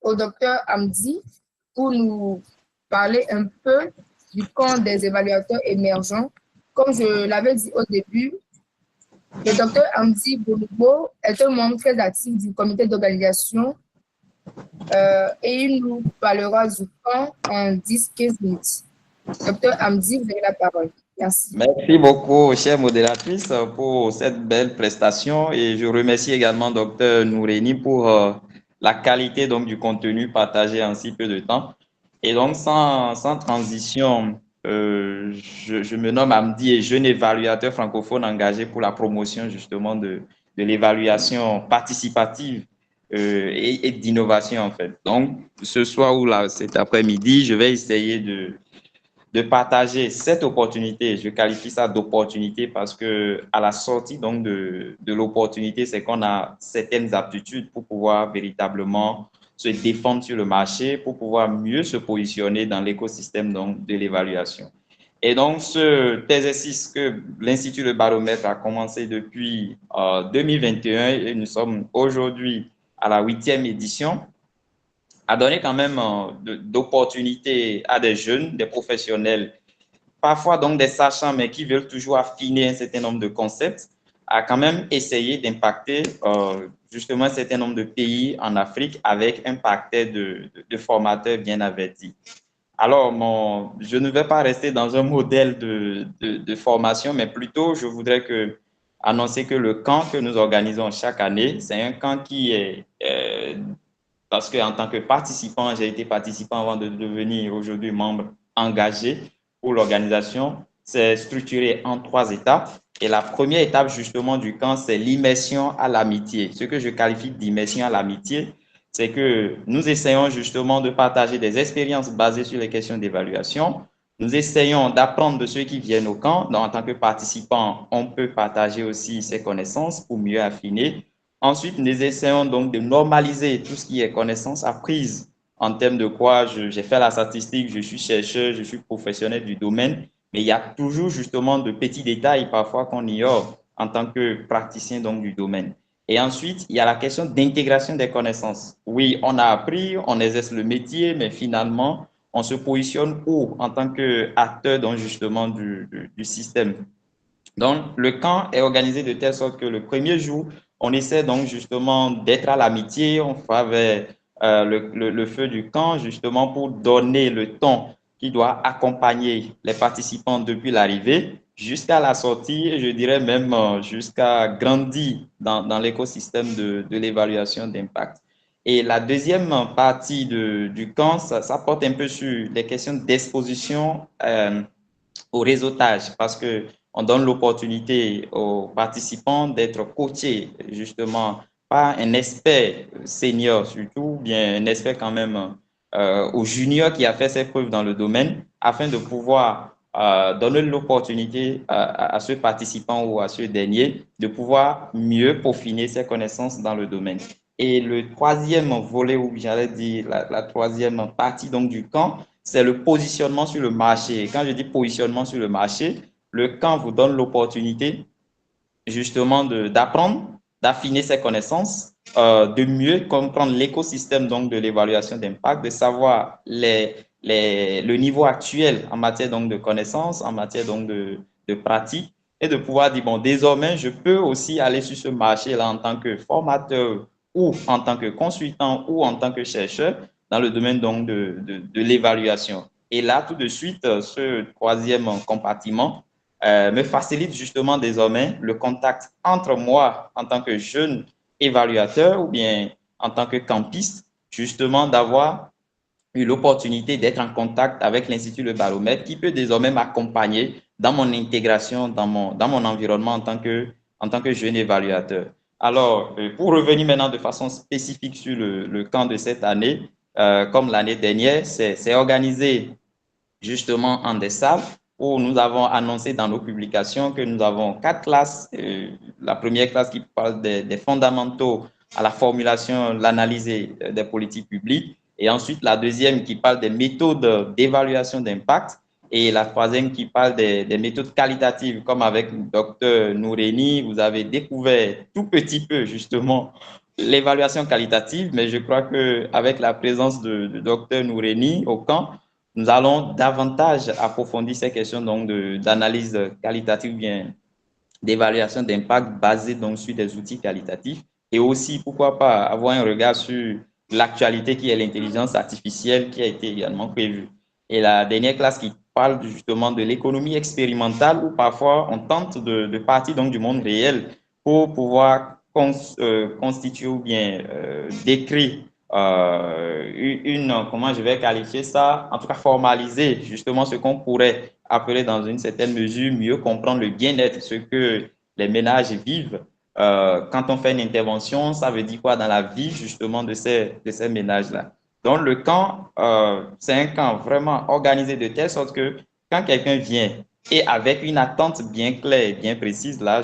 [SPEAKER 1] au docteur Hamdi pour nous parler un peu du camp des évaluateurs émergents. Comme je l'avais dit au début, le docteur Hamdi Bonougbo est un membre très actif du comité d'organisation et il nous parlera du camp en 10-15 minutes. Docteur Hamdi, vous avez la parole. Merci.
[SPEAKER 4] Merci beaucoup, chère modératrice, pour cette belle prestation et je remercie également Dr Noureini pour la qualité donc, du contenu partagé en si peu de temps. Et donc, sans transition, je me nomme Hamdi et jeune évaluateur francophone engagé pour la promotion justement de l'évaluation participative et d'innovation en fait. Donc, ce soir ou là, cet après-midi, je vais essayer de partager cette opportunité. Je qualifie ça d'opportunité parce que à la sortie donc de l'opportunité, c'est qu'on a certaines aptitudes pour pouvoir véritablement se défendre sur le marché, pour pouvoir mieux se positionner dans l'écosystème donc de l'évaluation. Et donc, cet exercice que l'Institut Le Baromètre a commencé depuis 2021 et nous sommes aujourd'hui à la 8e édition, a donné quand même d'opportunités à des jeunes, des professionnels, parfois donc des sachants, mais qui veulent toujours affiner un certain nombre de concepts, à quand même essayer d'impacter justement un certain nombre de pays en Afrique avec un paquet de formateurs bien avertis. Alors, je ne vais pas rester dans un modèle de formation, mais plutôt je voudrais annoncer que le camp que nous organisons chaque année, c'est un camp qui est parce qu'en tant que participant, j'ai été participant avant de devenir aujourd'hui membre engagé pour l'organisation. C'est structuré en 3 étapes. Et la première étape justement du camp, c'est l'immersion à l'amitié. Ce que je qualifie d'immersion à l'amitié, c'est que nous essayons justement de partager des expériences basées sur les questions d'évaluation. Nous essayons d'apprendre de ceux qui viennent au camp. Donc, en tant que participant, on peut partager aussi ses connaissances pour mieux affiner. Ensuite, nous essayons donc de normaliser tout ce qui est connaissance apprise en termes de quoi j'ai fait la statistique, je suis chercheur, je suis professionnel du domaine, mais il y a toujours justement de petits détails parfois qu'on ignore en tant que praticien donc du domaine. Et ensuite, il y a la question d'intégration des connaissances. Oui, on a appris, on exerce le métier, mais finalement, on se positionne où en tant qu'acteur donc justement du système. Donc, le camp est organisé de telle sorte que le premier jour, on essaie donc justement d'être à l'amitié, on va vers le feu du camp justement pour donner le ton qui doit accompagner les participants depuis l'arrivée jusqu'à la sortie et je dirais même jusqu'à grandir dans l'écosystème de l'évaluation d'impact. Et la deuxième partie du camp, ça porte un peu sur les questions d'exposition au réseautage parce que on donne l'opportunité aux participants d'être coachés justement par un expert senior surtout, bien un expert quand même au junior qui a fait ses preuves dans le domaine afin de pouvoir donner l'opportunité à ce participant ou à ce dernier de pouvoir mieux peaufiner ses connaissances dans le domaine. Et le troisième volet, ou j'allais dire la troisième partie donc du camp, c'est le positionnement sur le marché. Et quand je dis positionnement sur le marché, le camp vous donne l'opportunité justement d'apprendre, d'affiner ses connaissances, de mieux comprendre l'écosystème donc de l'évaluation d'impact, de savoir le niveau actuel en matière donc de connaissances, en matière donc de pratique, et de pouvoir dire, bon, désormais, je peux aussi aller sur ce marché-là en tant que formateur ou en tant que consultant ou en tant que chercheur dans le domaine donc de l'évaluation. Et là, tout de suite, ce troisième compartiment me facilite justement désormais le contact entre moi en tant que jeune évaluateur ou bien en tant que campiste, justement d'avoir eu l'opportunité d'être en contact avec l'Institut Le Baromètre qui peut désormais m'accompagner dans mon intégration, dans mon environnement en tant que jeune évaluateur. Alors, pour revenir maintenant de façon spécifique sur le camp de cette année, comme l'année dernière, c'est organisé justement en des salles où nous avons annoncé dans nos publications que nous avons 4 classes. La première classe qui parle des fondamentaux à la formulation, l'analyse des politiques publiques. Et ensuite, la deuxième qui parle des méthodes d'évaluation d'impact. Et la troisième qui parle des méthodes qualitatives, comme avec le docteur Noureni, vous avez découvert tout petit peu justement l'évaluation qualitative, mais je crois qu'avec la présence de docteur Noureni au camp, nous allons davantage approfondir ces questions d'analyse qualitative, bien d'évaluation d'impact basée donc sur des outils qualitatifs et aussi, pourquoi pas, avoir un regard sur l'actualité qui est l'intelligence artificielle qui a été également prévue. Et la dernière classe qui parle justement de l'économie expérimentale où parfois on tente de partir donc du monde réel pour pouvoir constituer ou bien décrire comment je vais qualifier ça, en tout cas formaliser justement ce qu'on pourrait appeler dans une certaine mesure mieux comprendre le bien-être, ce que les ménages vivent. Quand on fait une intervention, ça veut dire quoi dans la vie justement de ces ménages-là. Donc le camp, c'est un camp vraiment organisé de telle sorte que quand quelqu'un vient et avec une attente bien claire et bien précise, là,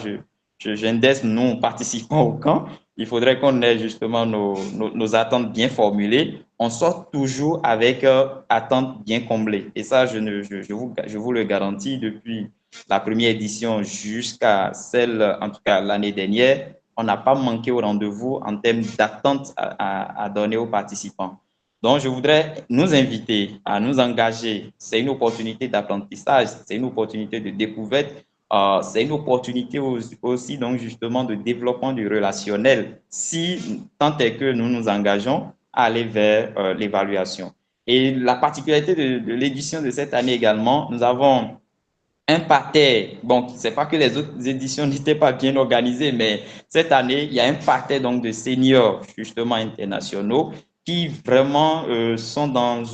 [SPEAKER 4] j'index, nous participons au camp, il faudrait qu'on ait justement nos attentes bien formulées. On sort toujours avec attentes bien comblées. Et ça, je vous le garantis, depuis la première édition jusqu'à celle, en tout cas l'année dernière, on n'a pas manqué au rendez-vous en termes d'attentes à donner aux participants. Donc, je voudrais nous inviter à nous engager. C'est une opportunité d'apprentissage, c'est une opportunité de découverte. C'est une opportunité aussi, donc, justement, de développement du relationnel, si tant est que nous nous engageons à aller vers l'évaluation. Et la particularité de l'édition de cette année également, nous avons un parterre. Bon, c'est pas que les autres éditions n'étaient pas bien organisées, mais cette année, il y a un parterre donc de seniors, justement, internationaux, qui vraiment sont dans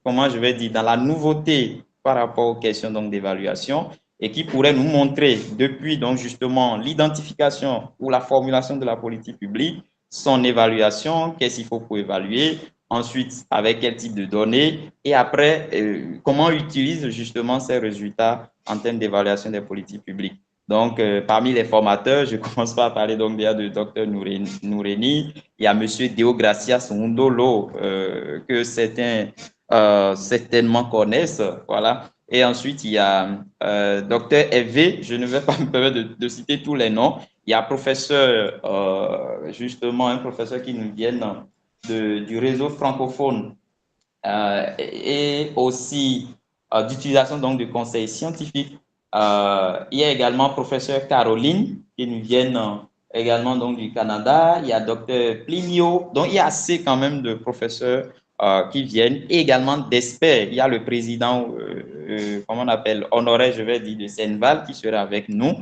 [SPEAKER 4] comment je vais dire, dans la nouveauté par rapport aux questions donc d'évaluation et qui pourraient nous montrer depuis donc justement l'identification ou la formulation de la politique publique, son évaluation, qu'est-ce qu'il faut pour évaluer, ensuite avec quel type de données et après comment on utilise justement ces résultats en termes d'évaluation des politiques publiques. Donc, parmi les formateurs, je commence par parler donc déjà de Dr Noureni. Il y a M. Deogracias Mundolo, que certains certainement connaissent. Voilà. Et ensuite, il y a Dr Hervé, je ne vais pas me permettre de citer tous les noms. Il y a professeur, justement, un professeur qui nous vient du réseau francophone et aussi d'utilisation donc du conseil scientifique. Il y a également professeur Caroline qui nous viennent également donc du Canada. Il y a docteur Plinio. Donc, il y a assez quand même de professeurs qui viennent et également d'experts. Il y a le président, comment on appelle, honoré, je vais dire, de Senval qui sera avec nous.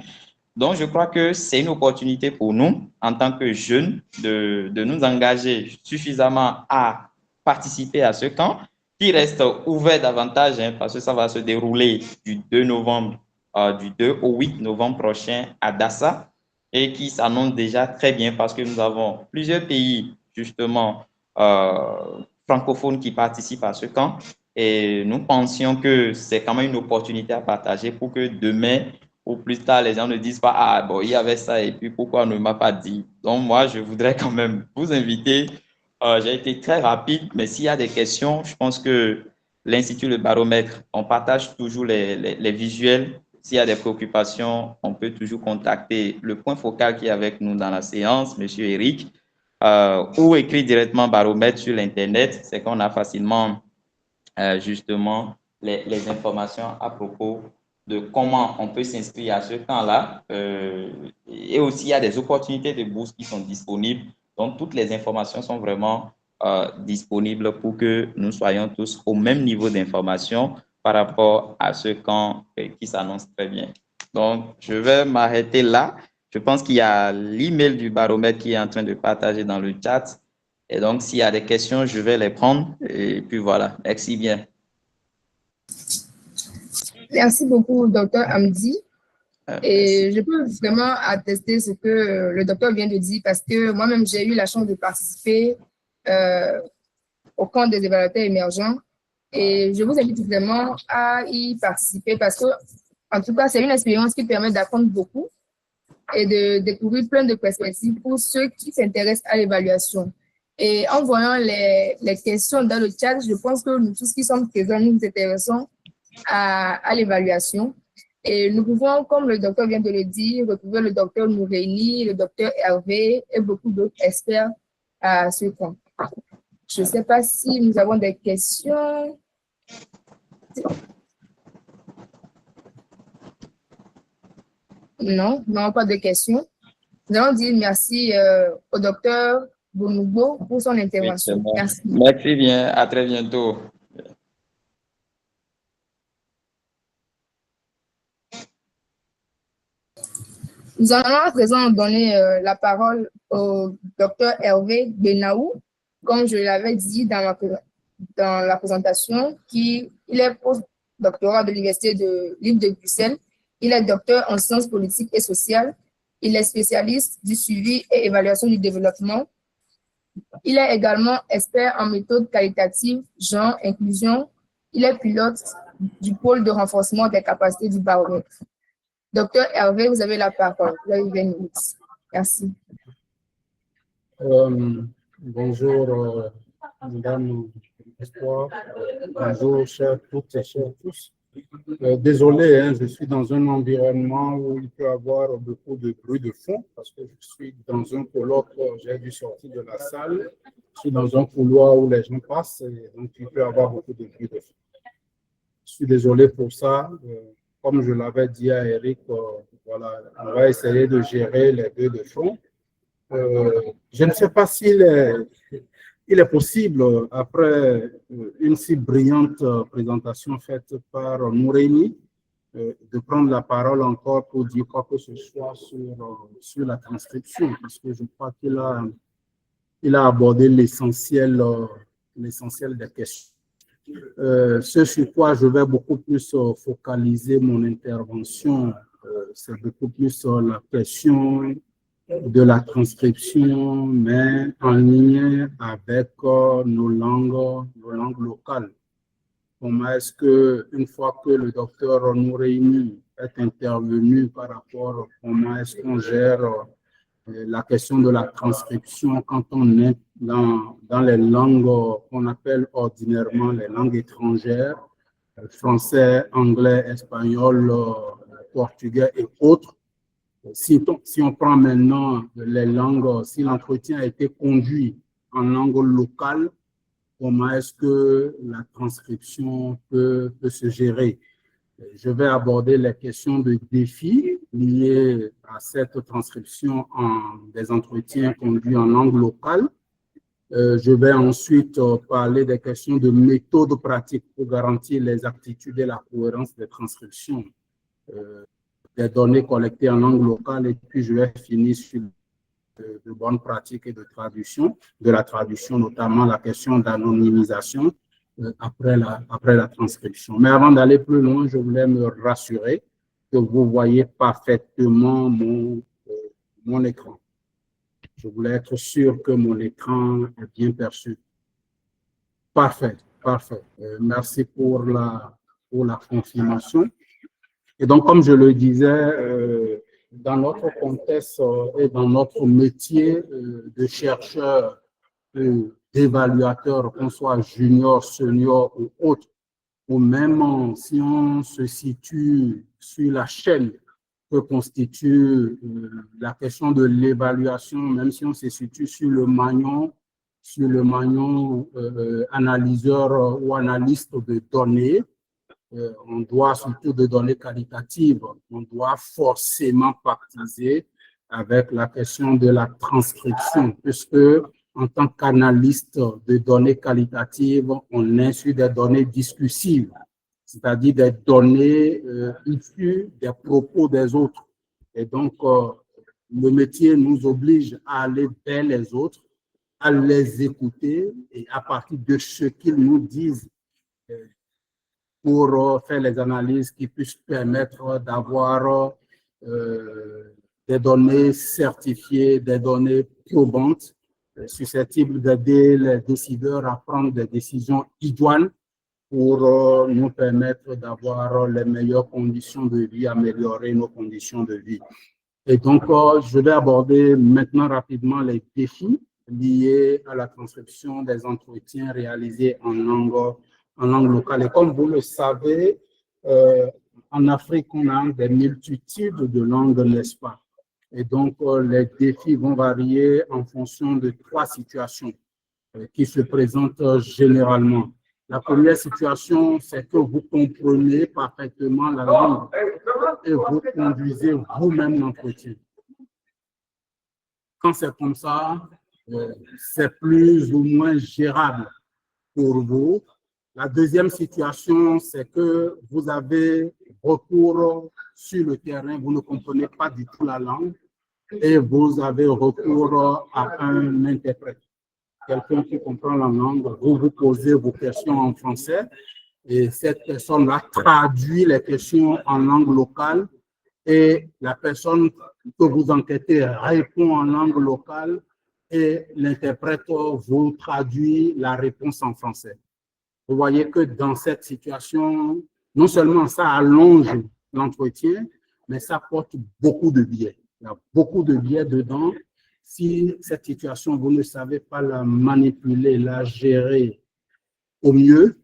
[SPEAKER 4] Donc, je crois que c'est une opportunité pour nous, en tant que jeunes, de nous engager suffisamment à participer à ce camp, qui reste ouvert davantage, hein, parce que ça va se dérouler du 2 novembre, du 2 au 8 novembre prochain à Dassa, et qui s'annonce déjà très bien parce que nous avons plusieurs pays, justement, francophones qui participent à ce camp. Et nous pensions que c'est quand même une opportunité à partager pour que demain, ou plus tard, les gens ne disent pas, ah bon, il y avait ça et puis pourquoi on ne m'a pas dit. Donc moi, je voudrais quand même vous inviter. J'ai été très rapide, mais s'il y a des questions, je pense que l'Institut Le Baromètre, on partage toujours les visuels. S'il y a des préoccupations, on peut toujours contacter le point focal qui est avec nous dans la séance, M. Eric, ou écrire directement Baromètre sur l'Internet. C'est qu'on a facilement justement les informations à propos de comment on peut s'inscrire à ce camp-là. Et aussi, il y a des opportunités de bourse qui sont disponibles. Donc, toutes les informations sont vraiment disponibles pour que nous soyons tous au même niveau d'information par rapport à ce camp qui s'annonce très bien. Donc, je vais m'arrêter là. Je pense qu'il y a l'email du baromètre qui est en train de partager dans le chat. Et donc, s'il y a des questions, je vais les prendre. Et puis voilà, merci bien.
[SPEAKER 1] Merci beaucoup, docteur Hamdi.
[SPEAKER 4] Merci.
[SPEAKER 1] Et je peux vraiment attester ce que le docteur vient de dire parce que moi-même, j'ai eu la chance de participer au camp des évaluateurs émergents. Et je vous invite vraiment à y participer parce que, en tout cas, c'est une expérience qui permet d'apprendre beaucoup et de découvrir plein de perspectives pour ceux qui s'intéressent à l'évaluation. Et en voyant les questions dans le chat, je pense que nous tous qui sommes présents, nous nous intéressons à l'évaluation. Et nous pouvons, comme le docteur vient de le dire, retrouver le docteur Noureini, le docteur Hervé et beaucoup d'autres experts à ce point. Je ne sais pas si nous avons des questions. Non, non, pas de questions. Nous allons dire merci au docteur Bonougo pour son intervention. Merci.
[SPEAKER 4] Merci bien. À très bientôt.
[SPEAKER 1] Nous allons à présent donner la parole au docteur Hervé Benaou. Comme je l'avais dit dans la présentation, il est post-doctorat de l'Université libre de Bruxelles. Il est docteur en sciences politiques et sociales. Il est spécialiste du suivi et évaluation du développement. Il est également expert en méthode qualitative, genre, inclusion. Il est pilote du pôle de renforcement des capacités du baromètre. Docteur Hervé, vous avez la parole. Vous avez 20 minutes. Merci.
[SPEAKER 9] Bonjour, mesdames, bonjour, chers toutes et chers tous. Désolé, hein, je suis dans un environnement où il peut y avoir beaucoup de bruit de fond parce que je suis dans un colloque, j'ai dû sortir de la salle. Je suis dans un couloir où les gens passent, et donc il peut y avoir beaucoup de bruit de fond. Je suis désolé pour ça. Comme je l'avais dit à Eric, voilà, on va essayer de gérer les deux de front. Je ne sais pas s'il est possible, après une si brillante présentation faite par Noureini, de prendre la parole encore pour dire quoi que ce soit sur la transcription, parce que je crois qu'il a abordé l'essentiel des questions. Ce sur quoi je vais beaucoup plus focaliser mon intervention, c'est beaucoup plus la question de la transcription, mais en lien avec nos langues locales. Comment est-ce que, une fois que le docteur Noureini est intervenu par rapport à comment est-ce qu'on gère la question de la transcription quand on est dans les langues qu'on appelle ordinairement les langues étrangères, français, anglais, espagnol, portugais et autres. Si on prend maintenant les langues, si l'entretien a été conduit en langue locale, comment est-ce que la transcription peut se gérer? Je vais aborder les questions de défis liées à cette transcription des entretiens conduits en langue locale. Je vais ensuite parler des questions de méthodes pratiques pour garantir les aptitudes et la cohérence des transcriptions des données collectées en langue locale. Et puis, je vais finir sur de bonnes pratiques et de la traduction, notamment la question d'anonymisation après la transcription. Mais avant d'aller plus loin, je voulais me rassurer que vous voyez parfaitement mon écran. Je voulais être sûr que mon écran est bien perçu. Parfait, parfait. Merci pour la confirmation. Et donc, comme je le disais, dans notre contexte et dans notre métier de chercheur, d'évaluateur, qu'on soit junior, senior ou autre, ou même si on se situe sur la chaîne que constitue la question de l'évaluation, même si on se situe sur le maillon analyseur ou analyste de données, on doit surtout de données qualitatives, on doit forcément partiser avec la question de la transcription, puisque en tant qu'analyste de données qualitatives, on est sur des données discursives, c'est-à-dire des données issues des propos des autres. Et donc, le métier nous oblige à aller vers les autres, à les écouter et à partir de ce qu'ils nous disent pour faire les analyses qui puissent permettre d'avoir des données certifiées, des données probantes, susceptibles d'aider les décideurs à prendre des décisions idoines pour nous permettre d'avoir les meilleures conditions de vie, améliorer nos conditions de vie. Et donc, je vais aborder maintenant rapidement les défis liés à la transcription des entretiens réalisés en langue locale. Et comme vous le savez, en Afrique, on a des multitudes de langues, n'est-ce pas? Et donc, les défis vont varier en fonction de 3 situations qui se présentent généralement. La première situation, c'est que vous comprenez parfaitement la langue et vous conduisez vous-même l'entretien. Quand c'est comme ça, c'est plus ou moins gérable pour vous. La deuxième situation, c'est que vous avez recours sur le terrain, vous ne comprenez pas du tout la langue et vous avez recours à un interprète. Quelqu'un qui comprend la langue, vous posez vos questions en français et cette personne-là traduit les questions en langue locale et la personne que vous enquêtez répond en langue locale et l'interprète vous traduit la réponse en français. Vous voyez que dans cette situation, non seulement ça allonge l'entretien, mais ça porte beaucoup de biais. Il y a beaucoup de biais dedans. Si cette situation, vous ne savez pas la manipuler, la gérer au mieux,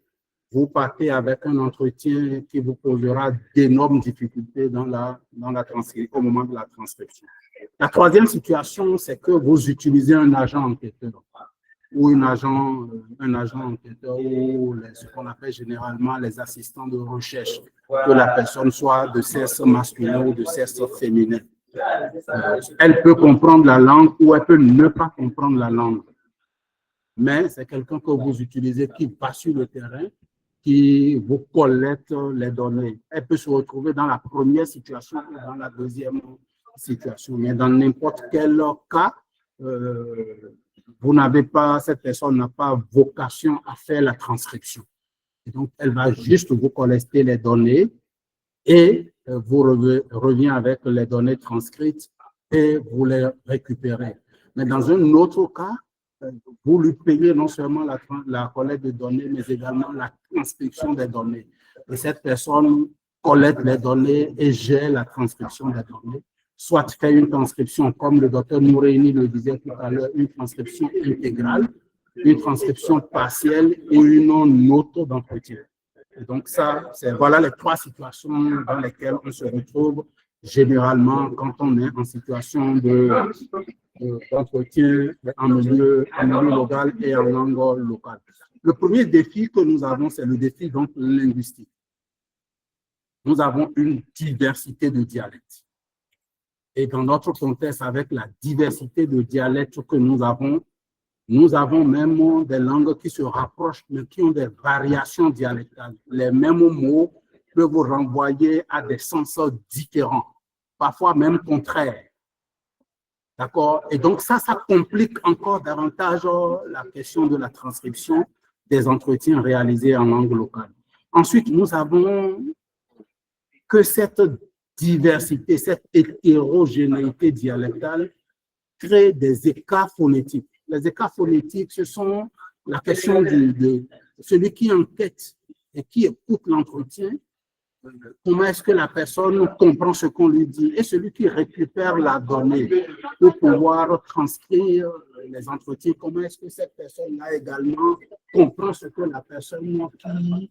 [SPEAKER 9] vous partez avec un entretien qui vous posera d'énormes difficultés dans la transcription, au moment de la transcription. La troisième situation, c'est que vous utilisez un agent enquêteur ou un agent enquêteur ou ce qu'on appelle généralement les assistants de recherche, que la personne soit de sexe masculin ou de sexe féminin. Elle peut comprendre la langue ou elle peut ne pas comprendre la langue. Mais c'est quelqu'un que vous utilisez qui va sur le terrain, qui vous collecte les données. Elle peut se retrouver dans la première situation ou dans la deuxième situation. Mais dans n'importe quel cas, vous n'avez pas, cette personne n'a pas vocation à faire la transcription. Et donc, elle va juste vous collecter les données et vous revient avec les données transcrites et vous les récupérez. Mais dans un autre cas, vous lui payez non seulement la collecte de données, mais également la transcription des données. Et cette personne collecte les données et gère la transcription des données, soit fait une transcription, comme le docteur Noureini le disait tout à l'heure, une transcription intégrale, une transcription partielle et une note d'entretien. Donc ça, voilà les 3 situations dans lesquelles on se retrouve généralement quand on est en situation d'entretien en milieu local et en langue locale. Le premier défi que nous avons, c'est le défi donc linguistique. Nous avons une diversité de dialectes. Et dans notre contexte, avec la diversité de dialectes que nous avons même des langues qui se rapprochent, mais qui ont des variations dialectales. Les mêmes mots peuvent vous renvoyer à des sens différents, parfois même contraires. D'accord? Et donc ça complique encore davantage la question de la transcription des entretiens réalisés en langue locale. Ensuite, nous avons que cette diversité, cette hétérogénéité dialectale crée des écarts phonétiques. Les écarts phonétiques, ce sont la question de celui qui enquête et qui écoute l'entretien, comment est-ce que la personne comprend ce qu'on lui dit, et celui qui récupère la donnée pour pouvoir transcrire les entretiens, comment est-ce que cette personne-là également comprend ce que la personne qui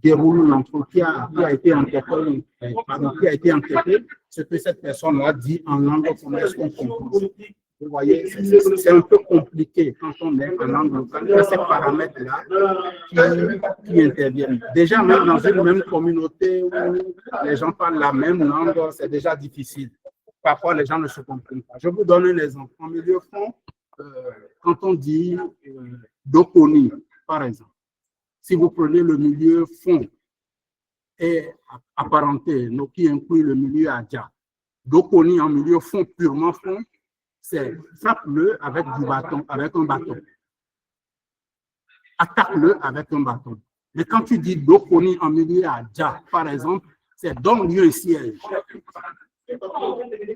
[SPEAKER 9] déroule l'entretien, qui a été enquêté, ce que cette personne-là dit en langue, comment est-ce qu'on comprend. Vous voyez, c'est un peu compliqué quand on est en langue locale. Il y a ces paramètres-là qui interviennent. Déjà, même dans une même communauté où les gens parlent la même langue, c'est déjà difficile. Parfois, les gens ne se comprennent pas. Je vous donne un exemple. En milieu fond, quand on dit Dokoni, par exemple, si vous prenez le milieu fond et apparenté, qui inclut le milieu Adja, Dokoni en milieu fond, purement fond, c'est frappe-le avec du bâton, avec un bâton. Attaque-le avec un bâton. Mais quand tu dis Dokoni en milieu à Dja, par exemple, c'est donne-lui un siège.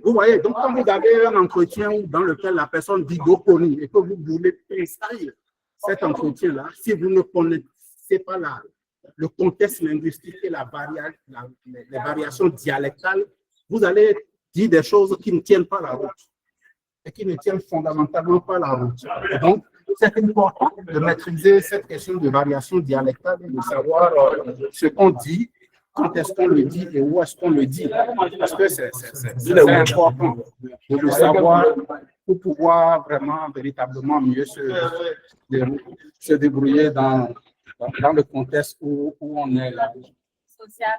[SPEAKER 9] Vous voyez, donc quand vous avez un entretien dans lequel la personne dit Dokoni et que vous voulez inscrire cet entretien-là, si vous ne connaissez pas le contexte linguistique et les variations dialectales, vous allez dire des choses qui ne tiennent pas la route et qui ne tiennent fondamentalement pas la route. Et donc, c'est important de maîtriser cette question de variation dialectale et de savoir ce qu'on dit, quand est-ce qu'on le dit et où est-ce qu'on le dit. Parce que c'est important de le savoir pour pouvoir vraiment, véritablement mieux se débrouiller dans le contexte où on est là.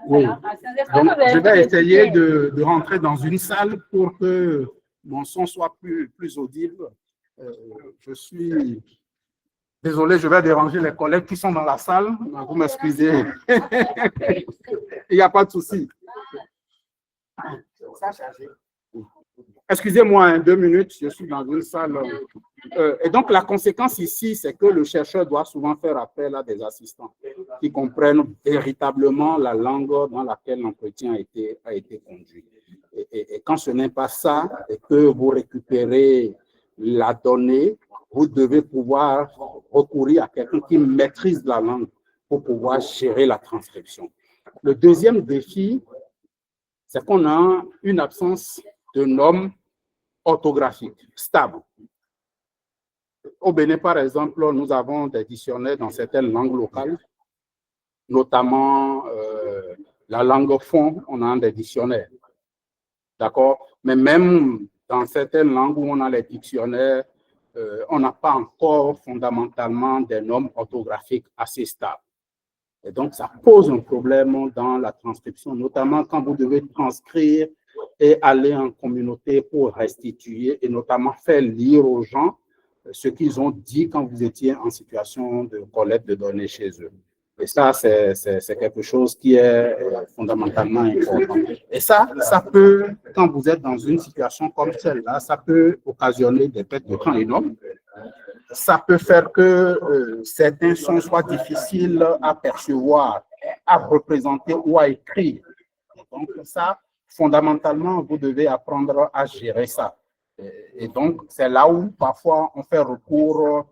[SPEAKER 9] Oui. Donc, je vais essayer de rentrer dans une salle pour que mon son soit plus audible. Je suis désolé, je vais déranger les collègues qui sont dans la salle. Vous m'excusez. Il n'y a pas de souci. Excusez-moi, 2 minutes, je suis dans une salle. Et donc, la conséquence ici, c'est que le chercheur doit souvent faire appel à des assistants qui comprennent véritablement la langue dans laquelle l'entretien a été conduit. Et quand ce n'est pas ça, et que vous récupérez la donnée, vous devez pouvoir recourir à quelqu'un qui maîtrise la langue pour pouvoir gérer la transcription. Le deuxième défi, c'est qu'on a une absence de normes orthographiques stables. Au Bénin, par exemple, nous avons des dictionnaires dans certaines langues locales, notamment la langue fon, on a des dictionnaires. D'accord? Mais même dans certaines langues où on a les dictionnaires, on n'a pas encore fondamentalement des normes orthographiques assez stables. Et donc, ça pose un problème dans la transcription, notamment quand vous devez transcrire et aller en communauté pour restituer et notamment faire lire aux gens ce qu'ils ont dit quand vous étiez en situation de collecte de données chez eux. Et ça, c'est quelque chose qui est fondamentalement important. Et ça peut, quand vous êtes dans une situation comme celle-là, ça peut occasionner des pertes de temps énormes. Ça peut faire que certains sons soient difficiles à percevoir, à représenter ou à écrire. Donc ça, fondamentalement, vous devez apprendre à gérer ça. Et donc, c'est là où parfois on fait recours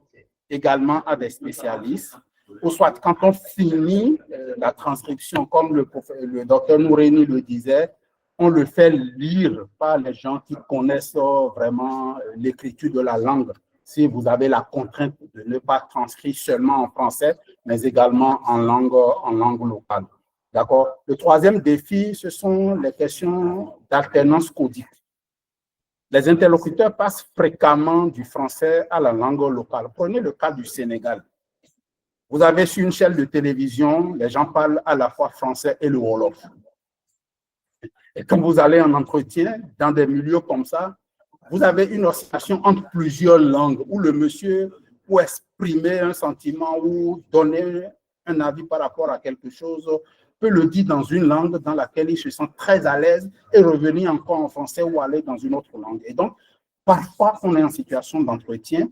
[SPEAKER 9] également à des spécialistes, ou soit quand on finit la transcription, comme le docteur Noureni le disait, on le fait lire par les gens qui connaissent vraiment l'écriture de la langue. Si vous avez la contrainte de ne pas transcrire seulement en français, mais également en langue locale. D'accord? Le troisième défi, ce sont les questions d'alternance codique. Les interlocuteurs passent fréquemment du français à la langue locale. Prenez le cas du Sénégal. Vous avez sur une chaîne de télévision, les gens parlent à la fois français et le wolof. Et quand vous allez en entretien, dans des milieux comme ça, vous avez une oscillation entre plusieurs langues où le monsieur, pour exprimer un sentiment ou donner un avis par rapport à quelque chose, peut le dire dans une langue dans laquelle il se sent très à l'aise et revenir encore en français ou aller dans une autre langue. Et donc, parfois, on est en situation d'entretien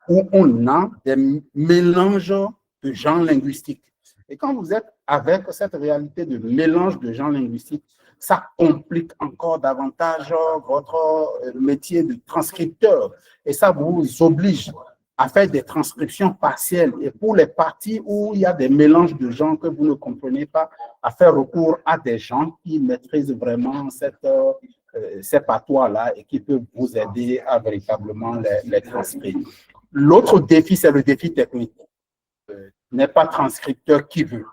[SPEAKER 9] où on a des mélanges de genres linguistiques. Et quand vous êtes avec cette réalité de mélange de genres linguistiques, ça complique encore davantage votre métier de transcripteur. Et ça vous oblige à faire des transcriptions partielles. Et pour les parties où il y a des mélanges de genres que vous ne comprenez pas, à faire recours à des gens qui maîtrisent vraiment ces patois-là et qui peuvent vous aider à véritablement les transcrire. L'autre défi, c'est le défi technique. N'est pas transcripteur qui veut.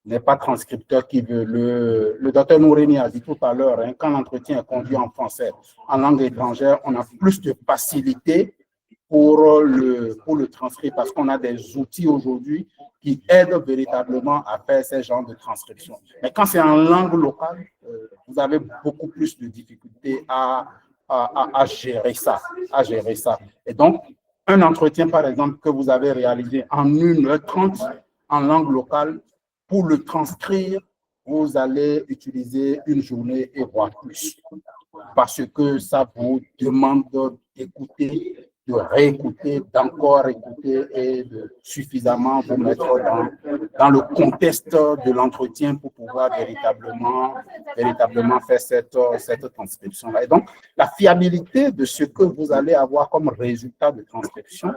[SPEAKER 9] N'est pas transcripteur qui veut. Le docteur Noureni a dit tout à l'heure, hein, quand l'entretien est conduit en français, en langue étrangère, on a plus de facilité pour le transcrire parce qu'on a des outils aujourd'hui qui aident véritablement à faire ces genres de transcription. Mais quand c'est en langue locale, vous avez beaucoup plus de difficultés à gérer ça, Et donc, un entretien, par exemple, que vous avez réalisé en 1h30 en langue locale, pour le transcrire, vous allez utiliser une journée et voire plus. Parce que ça vous demande d'écouter, de réécouter, d'encore écouter et de suffisamment vous mettre dans le contexte de l'entretien pour pouvoir véritablement faire cette transcription-là. Et donc, la fiabilité de ce que vous allez avoir comme résultat de transcription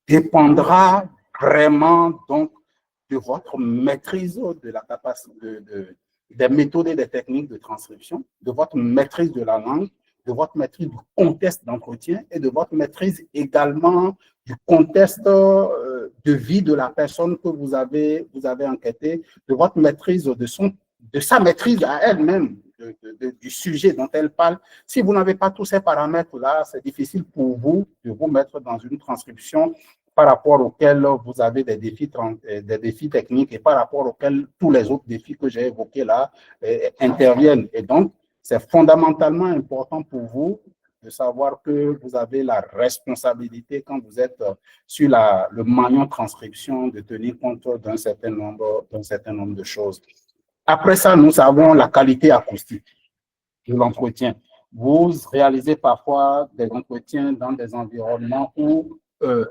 [SPEAKER 9] dépendra vraiment donc de votre maîtrise de la capacité des méthodes et des techniques de transcription, de votre maîtrise de la langue, de votre maîtrise du contexte d'entretien et de votre maîtrise également du contexte de vie de la personne que vous avez enquêté, de votre maîtrise de sa maîtrise à elle-même, du sujet dont elle parle. Si vous n'avez pas tous ces paramètres-là, c'est difficile pour vous de vous mettre dans une transcription par rapport auxquels vous avez des défis techniques et par rapport auxquels tous les autres défis que j'ai évoqués là interviennent. Et donc, c'est fondamentalement important pour vous de savoir que vous avez la responsabilité quand vous êtes sur le maillon transcription de tenir compte d'un certain nombre de choses. Après ça, nous avons la qualité acoustique de l'entretien. Vous réalisez parfois des entretiens dans des environnements où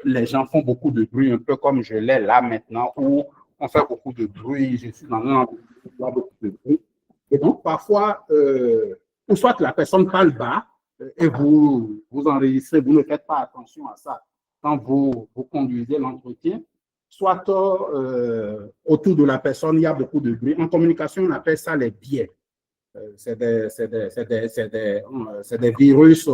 [SPEAKER 9] les gens font beaucoup de bruit, un peu comme je l'ai là maintenant, où on fait beaucoup de bruit, je suis dans un environnement beaucoup de bruit. Et donc, parfois, ou soit la personne parle bas et vous enregistrez, vous ne faites pas attention à ça quand vous conduisez l'entretien, soit autour de la personne, il y a beaucoup de bruit. En communication, on appelle ça les biais. C'est des virus,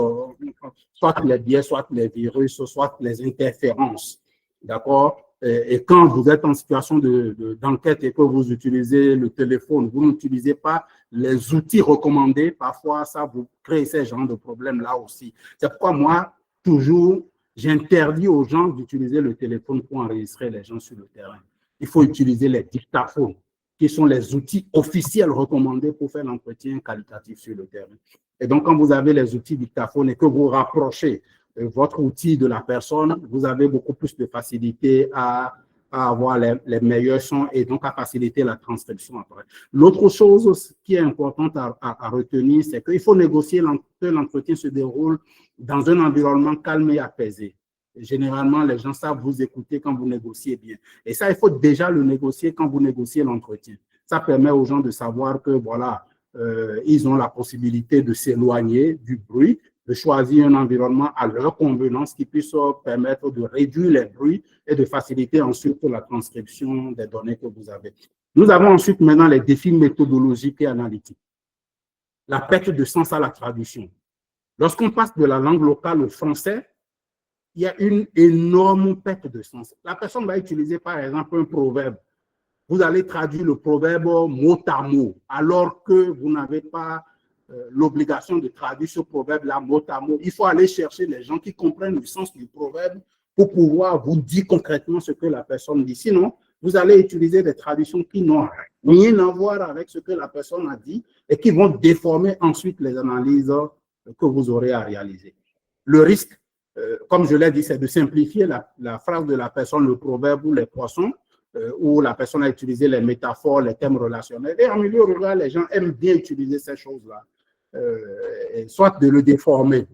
[SPEAKER 9] soit les biais, soit les virus, soit les interférences. D'accord? Et quand vous êtes en situation d'enquête et que vous utilisez le téléphone, vous n'utilisez pas les outils recommandés, parfois ça vous crée ces genres de problèmes-là aussi. C'est pourquoi moi, toujours, j'interdis aux gens d'utiliser le téléphone pour enregistrer les gens sur le terrain. Il faut utiliser les dictaphones, qui sont les outils officiels recommandés pour faire l'entretien qualitatif sur le terrain. Et donc, quand vous avez les outils dictaphones et que vous rapprochez votre outil de la personne, vous avez beaucoup plus de facilité à avoir les meilleurs sons et donc à faciliter la transcription après. L'autre chose qui est importante à retenir, c'est qu'il faut négocier que l'entretien se déroule dans un environnement calme et apaisé. Généralement, les gens savent vous écouter quand vous négociez bien. Et ça, il faut déjà le négocier quand vous négociez l'entretien. Ça permet aux gens de savoir que, voilà, ils ont la possibilité de s'éloigner du bruit, de choisir un environnement à leur convenance qui puisse permettre de réduire les bruits et de faciliter ensuite la transcription des données que vous avez. Nous avons ensuite maintenant les défis méthodologiques et analytiques. La perte de sens à la traduction. Lorsqu'on passe de la langue locale au français, il y a une énorme perte de sens. La personne va utiliser par exemple un proverbe. Vous allez traduire le proverbe mot à mot, alors que vous n'avez pas l'obligation de traduire ce proverbe-là mot à mot. Il faut aller chercher les gens qui comprennent le sens du proverbe pour pouvoir vous dire concrètement ce que la personne dit. Sinon, vous allez utiliser des traductions qui n'ont rien à voir avec ce que la personne a dit et qui vont déformer ensuite les analyses que vous aurez à réaliser. Le risque, comme je l'ai dit, c'est de simplifier la phrase de la personne, le proverbe ou les poissons, où la personne a utilisé les métaphores, les thèmes relationnels. Et en milieu rural, les gens aiment bien utiliser ces choses-là, soit de le déformer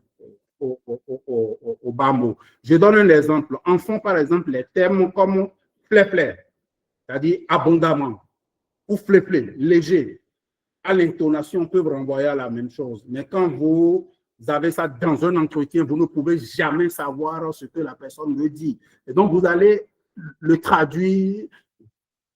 [SPEAKER 9] au bas mot. Je donne un exemple. En font par exemple les termes comme flé-flé, c'est-à-dire abondamment, ou flé-flé, léger, à l'intonation peuvent renvoyer à la même chose. Mais quand vous avez ça dans un entretien, vous ne pouvez jamais savoir ce que la personne veut dire. Et donc, vous allez le traduire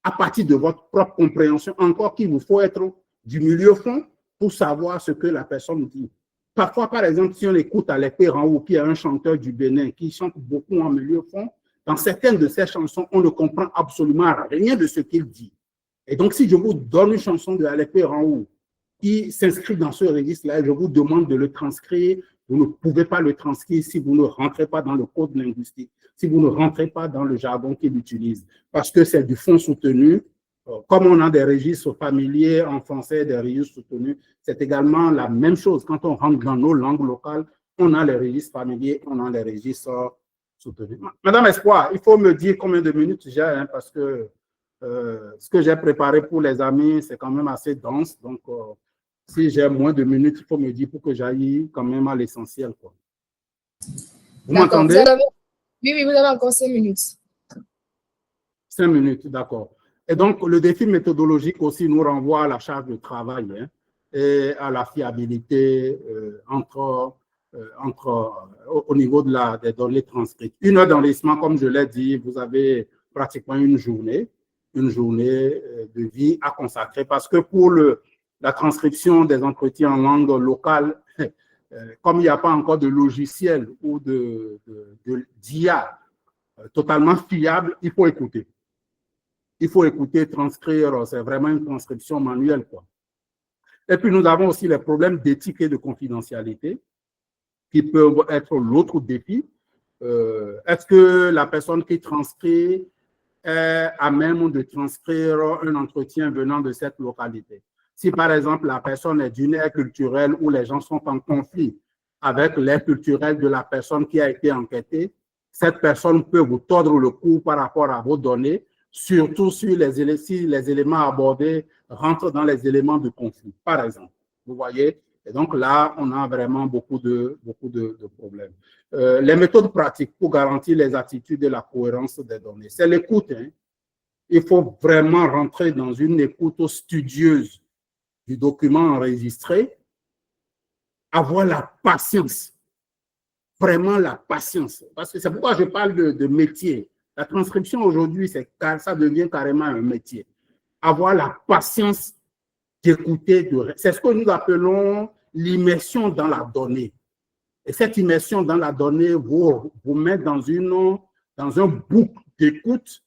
[SPEAKER 9] à partir de votre propre compréhension, encore qu'il vous faut être du milieu fond pour savoir ce que la personne dit. Parfois, par exemple, si on écoute Alépé Raoult, qui est un chanteur du Bénin, qui chante beaucoup en milieu fond, dans certaines de ses chansons, on ne comprend absolument rien de ce qu'il dit. Et donc, si je vous donne une chanson de Alépé Raoult qui s'inscrit dans ce registre-là, je vous demande de le transcrire. Vous ne pouvez pas le transcrire si vous ne rentrez pas dans le code linguistique, si vous ne rentrez pas dans le jargon qu'il utilise, parce que c'est du fond soutenu. Comme on a des registres familiers en français, des registres soutenus, c'est également la même chose. Quand on rentre dans nos langues locales, on a les registres familiers, on a les registres soutenus. Madame Espoir, il faut me dire combien de minutes j'ai, hein, parce que ce que j'ai préparé pour les amis, c'est quand même assez dense. Donc, si j'ai moins de minutes, il faut me dire pour que j'aille quand même à l'essentiel, quoi. Vous
[SPEAKER 1] D'accord.
[SPEAKER 9] m'entendez?
[SPEAKER 1] Oui, oui, vous avez encore 5 minutes.
[SPEAKER 9] 5 minutes, d'accord. Et donc, le défi méthodologique aussi nous renvoie à la charge de travail et à la fiabilité au niveau des données transcrites. 1 heure d'enregistrement, comme je l'ai dit, vous avez pratiquement une journée de vie à consacrer parce que pour la transcription des entretiens en langue locale, comme il n'y a pas encore de logiciel ou d'IA totalement fiable, il faut écouter. Il faut écouter, transcrire, c'est vraiment une transcription manuelle, quoi. Et puis, nous avons aussi les problèmes d'éthique et de confidentialité qui peuvent être l'autre défi. Est-ce que la personne qui transcrit est à même de transcrire un entretien venant de cette localité? Si, par exemple, la personne est d'une aire culturelle où les gens sont en conflit avec l'aire culturelle de la personne qui a été enquêtée, cette personne peut vous tordre le cou par rapport à vos données, surtout si les éléments abordés rentrent dans les éléments de conflit, par exemple. Vous voyez? Et donc là, on a vraiment beaucoup de problèmes. Les méthodes pratiques pour garantir les attitudes et la cohérence des données, c'est l'écoute. Il faut vraiment rentrer dans une écoute studieuse du document enregistré, avoir la patience, vraiment la patience. Parce que c'est pourquoi je parle de métier. La transcription aujourd'hui, ça devient carrément un métier. Avoir la patience d'écouter, c'est ce que nous appelons l'immersion dans la donnée. Et cette immersion dans la donnée vous met dans un boucle d'écoute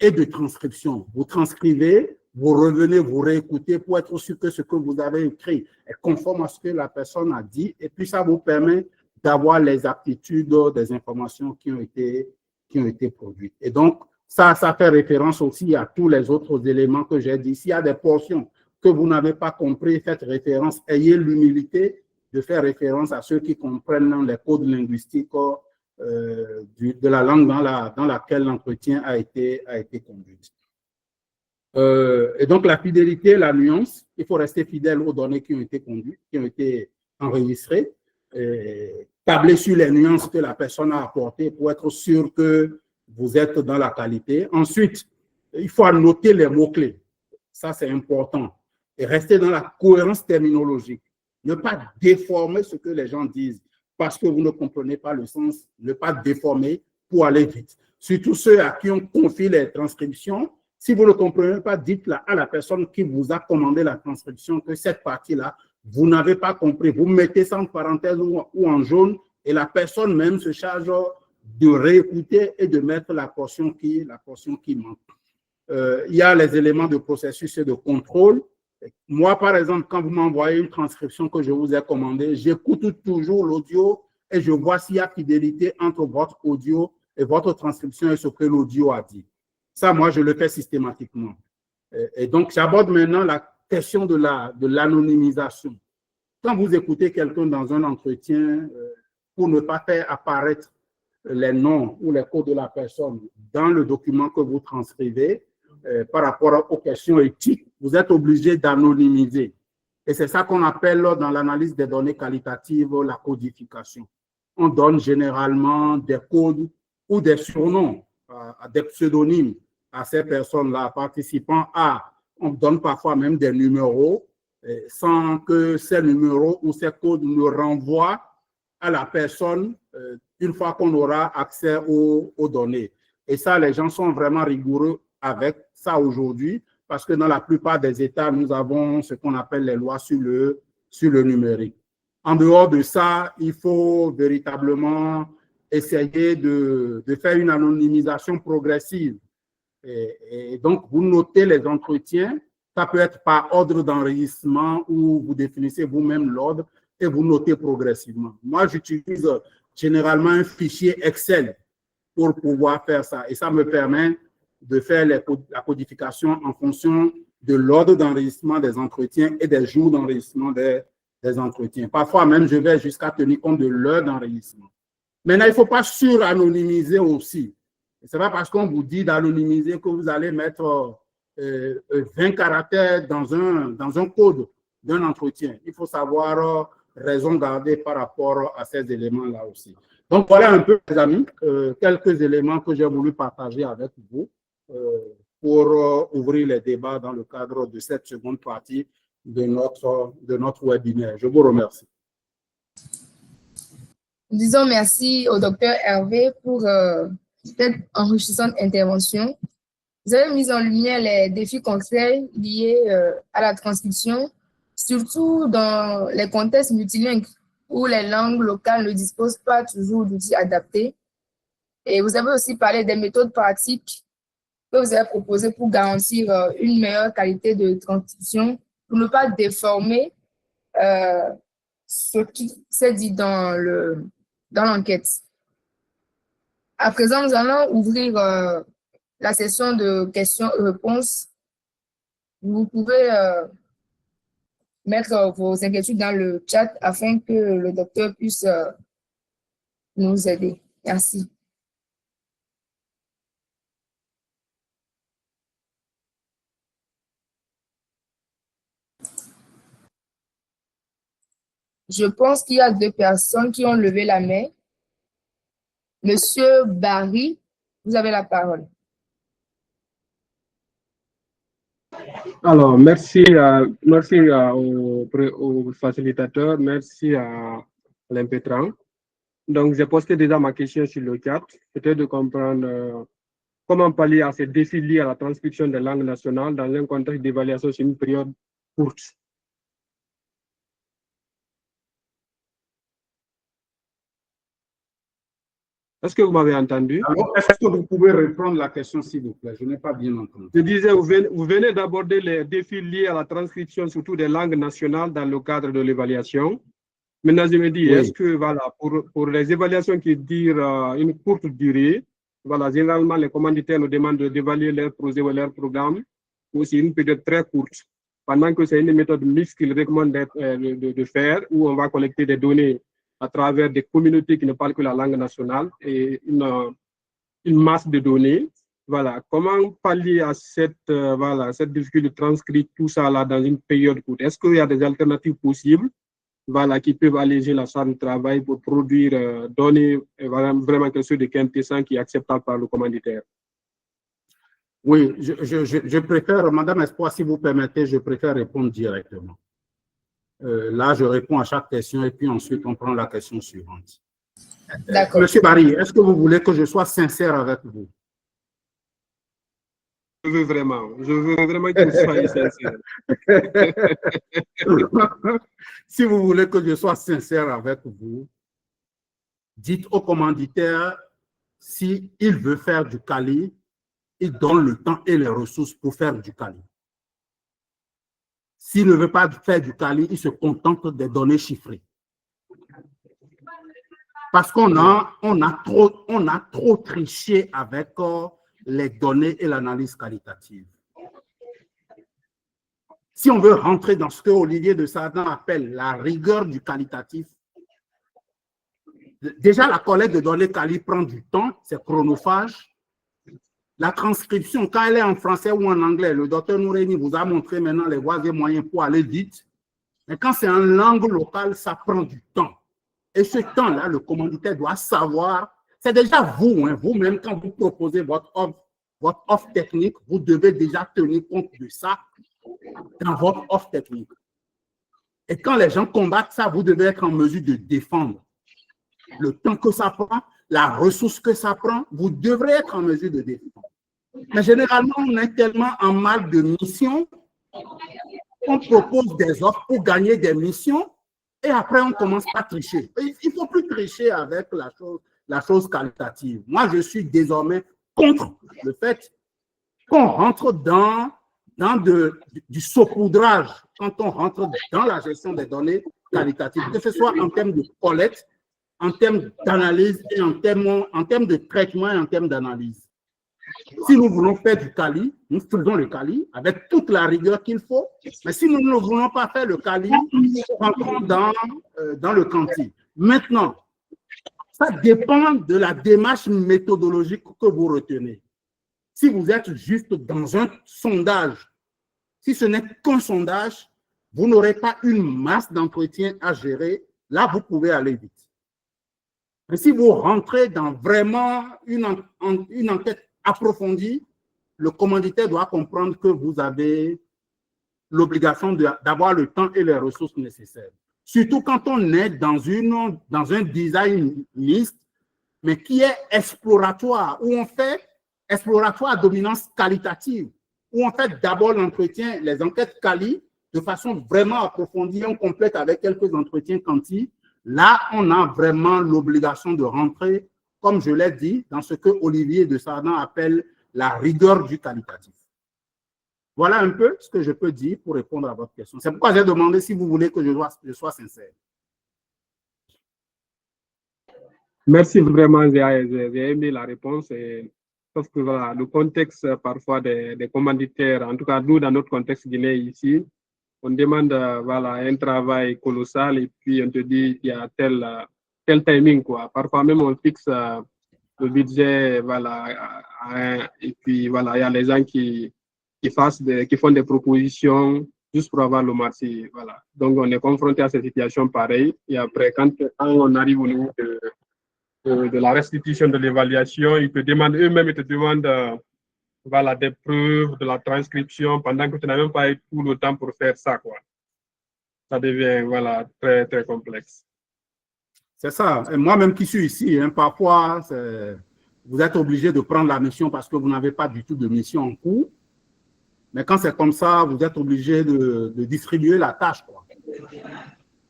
[SPEAKER 9] et de transcription. Vous transcrivez, vous revenez, vous réécoutez pour être sûr que ce que vous avez écrit est conforme à ce que la personne a dit. Et puis, ça vous permet d'avoir les aptitudes des informations qui ont été produites. Et donc, ça fait référence aussi à tous les autres éléments que j'ai dit. S'il y a des portions que vous n'avez pas compris, faites référence, ayez l'humilité de faire référence à ceux qui comprennent les codes linguistiques de la langue dans laquelle l'entretien a été conduit. Et donc, la fidélité, la nuance, il faut rester fidèle aux données qui ont été conduites, qui ont été enregistrées, tabler sur les nuances que la personne a apportées pour être sûr que vous êtes dans la qualité. Ensuite, il faut annoter les mots-clés. Ça, c'est important. Et rester dans la cohérence terminologique. Ne pas déformer ce que les gens disent parce que vous ne comprenez pas le sens. Ne pas déformer pour aller vite. Surtout ceux à qui on confie les transcriptions. Si vous ne comprenez pas, dites à la personne qui vous a commandé la transcription que cette partie-là, vous n'avez pas compris. Vous mettez ça en parenthèse ou en jaune et la personne même se charge de réécouter et de mettre la portion qui manque. Il y a les éléments de processus et de contrôle. Moi, par exemple, quand vous m'envoyez une transcription que je vous ai commandée, j'écoute toujours l'audio et je vois s'il y a fidélité entre votre audio et votre transcription et ce que l'audio a dit. Ça, moi, je le fais systématiquement. Et donc, j'aborde maintenant la question de l'anonymisation. Quand vous écoutez quelqu'un dans un entretien, pour ne pas faire apparaître les noms ou les codes de la personne dans le document que vous transcrivez, par rapport aux questions éthiques, vous êtes obligé d'anonymiser. Et c'est ça qu'on appelle dans l'analyse des données qualitatives la codification. On donne généralement des codes ou des surnoms, des pseudonymes à ces personnes-là, participant à, on donne parfois même des numéros, sans que ces numéros ou ces codes ne renvoient à la personne une fois qu'on aura accès aux données. Et ça, les gens sont vraiment rigoureux avec ça aujourd'hui, parce que dans la plupart des États, nous avons ce qu'on appelle les lois sur le numérique. En dehors de ça, il faut véritablement essayer de faire une anonymisation progressive. Et donc, vous notez les entretiens, ça peut être par ordre d'enregistrement où vous définissez vous-même l'ordre et vous notez progressivement. Moi, j'utilise généralement un fichier Excel pour pouvoir faire ça. Et ça me permet de faire la codification en fonction de l'ordre d'enregistrement des entretiens et des jours d'enregistrement des entretiens. Parfois même, je vais jusqu'à tenir compte de l'heure d'enregistrement. Maintenant, il ne faut pas sur-anonymiser aussi. Ce n'est pas parce qu'on vous dit d'anonymiser que vous allez mettre 20 caractères dans un code d'un entretien. Il faut savoir raison garder par rapport à ces éléments-là aussi. Donc, voilà un peu, les amis, quelques éléments que j'ai voulu partager avec vous pour ouvrir les débats dans le cadre de cette seconde partie de notre webinaire. Je vous remercie.
[SPEAKER 1] Disons merci au docteur Hervé pour cette enrichissante intervention. Vous avez mis en lumière les défis concrets liés à la transcription, surtout dans les contextes multilingues où les langues locales ne disposent pas toujours d'outils adaptés. Et vous avez aussi parlé des méthodes pratiques que vous avez proposées pour garantir une meilleure qualité de transcription, pour ne pas déformer ce qui s'est dit dans l'enquête. À présent, nous allons ouvrir la session de questions et réponses. Vous pouvez mettre vos inquiétudes dans le chat afin que le docteur puisse nous aider. Merci. Je pense qu'il y a 2 personnes qui ont levé la main. Monsieur Barry, vous avez la parole.
[SPEAKER 10] Alors, merci au facilitateur, merci à l'Impétran. Donc, j'ai posté déjà ma question sur le chat. C'était de comprendre comment pallier à ces défis liés à la transcription des langues nationales dans un contexte d'évaluation sur une période courte. Est-ce que vous m'avez entendu?
[SPEAKER 9] Alors, est-ce que vous pouvez reprendre la question, s'il vous plaît? Je n'ai pas bien entendu.
[SPEAKER 10] Je disais, vous venez d'aborder les défis liés à la transcription, surtout des langues nationales, dans le cadre de l'évaluation. Maintenant, je me dis, oui, est-ce que, voilà, pour les évaluations qui durent une courte durée, voilà, généralement, les commanditaires nous demandent d'évaluer leurs projets ou leurs programmes, ou c'est une période très courte, pendant que c'est une méthode mixte qu'ils recommandent de faire, où on va collecter des données à travers des communautés qui ne parlent que la langue nationale et une masse de données. Voilà, comment pallier à cette difficulté de transcrire tout ça là dans une période courte? Est-ce qu'il y a des alternatives possibles, voilà, qui peuvent alléger la charge de travail pour produire, donner vraiment quelque chose de quintessent qui est acceptable par le commanditaire?
[SPEAKER 9] Oui, je préfère, Madame Espoir, si vous permettez, je préfère répondre directement. Là, je réponds à chaque question et puis ensuite, on prend la question suivante. D'accord. Monsieur Barry, est-ce que vous voulez que je sois sincère avec vous?
[SPEAKER 10] Je veux vraiment que vous soyez sincère.
[SPEAKER 9] Si vous voulez que je sois sincère avec vous, dites au commanditaire s'il veut faire du Kali, il donne le temps et les ressources pour faire du Kali. S'il ne veut pas faire du Kali, il se contente des données chiffrées. Parce qu'on a trop triché avec les données et l'analyse qualitative. Si on veut rentrer dans ce que Olivier de Sardan appelle la rigueur du qualitatif, déjà la collecte de données quali prend du temps, c'est chronophage. La transcription, quand elle est en français ou en anglais, le docteur Noureni vous a montré maintenant les voies et moyens pour aller vite. Mais quand c'est en langue locale, ça prend du temps. Et ce temps-là, le commanditaire doit savoir, c'est déjà vous, hein, vous-même, quand vous proposez votre offre technique, vous devez déjà tenir compte de ça dans votre offre technique. Et quand les gens combattent ça, vous devez être en mesure de défendre le temps que ça prend, la ressource que ça prend, vous devrez être en mesure de défendre. Mais généralement, on est tellement en mal de mission qu'on propose des offres pour gagner des missions et après, on commence à tricher. Il ne faut plus tricher avec la chose qualitative. Moi, je suis désormais contre le fait qu'on rentre dans du saupoudrage quand on rentre dans la gestion des données qualitatives, que ce soit en termes de collecte, en termes d'analyse et en termes de traitement et en termes d'analyse. Si nous voulons faire du Kali, nous faisons le Kali avec toute la rigueur qu'il faut. Mais si nous ne voulons pas faire le Kali, nous rentrons dans le quanti. Maintenant, ça dépend de la démarche méthodologique que vous retenez. Si vous êtes juste dans un sondage, si ce n'est qu'un sondage, vous n'aurez pas une masse d'entretien à gérer. Là, vous pouvez aller vite. Mais si vous rentrez dans vraiment une enquête approfondie, le commanditaire doit comprendre que vous avez l'obligation d'avoir le temps et les ressources nécessaires. Surtout quand on est dans un design list, mais qui est exploratoire, où on fait exploratoire à dominance qualitative, où on fait d'abord l'entretien, les enquêtes quali, de façon vraiment approfondie, on complète avec quelques entretiens quanti. Là, on a vraiment l'obligation de rentrer, comme je l'ai dit, dans ce que Olivier de Sardan appelle la rigueur du qualitatif. Voilà un peu ce que je peux dire pour répondre à votre question. C'est pourquoi j'ai demandé si vous voulez que je sois sincère.
[SPEAKER 10] Merci vraiment, j'ai aimé la réponse. Sauf que voilà, le contexte parfois des commanditaires, en tout cas nous dans notre contexte guinéen ici, on demande voilà, un travail colossal et puis on te dit qu'il y a tel timing, quoi. Parfois même on fixe le budget, voilà, et puis voilà, il y a les gens qui font des propositions juste pour avoir le marché, voilà. Donc on est confronté à ces situations pareilles et après quand on arrive au niveau de la restitution de l'évaluation, ils te demandent eux-mêmes, ils te demandent voilà, des preuves, de la transcription, pendant que tu n'as même pas eu tout le temps pour faire ça, quoi. Ça devient, voilà, très, très complexe.
[SPEAKER 9] C'est ça. Moi-même qui suis ici, hein, parfois, vous êtes obligé de prendre la mission parce que vous n'avez pas du tout de mission en cours. Mais quand c'est comme ça, vous êtes obligé de distribuer la tâche, quoi.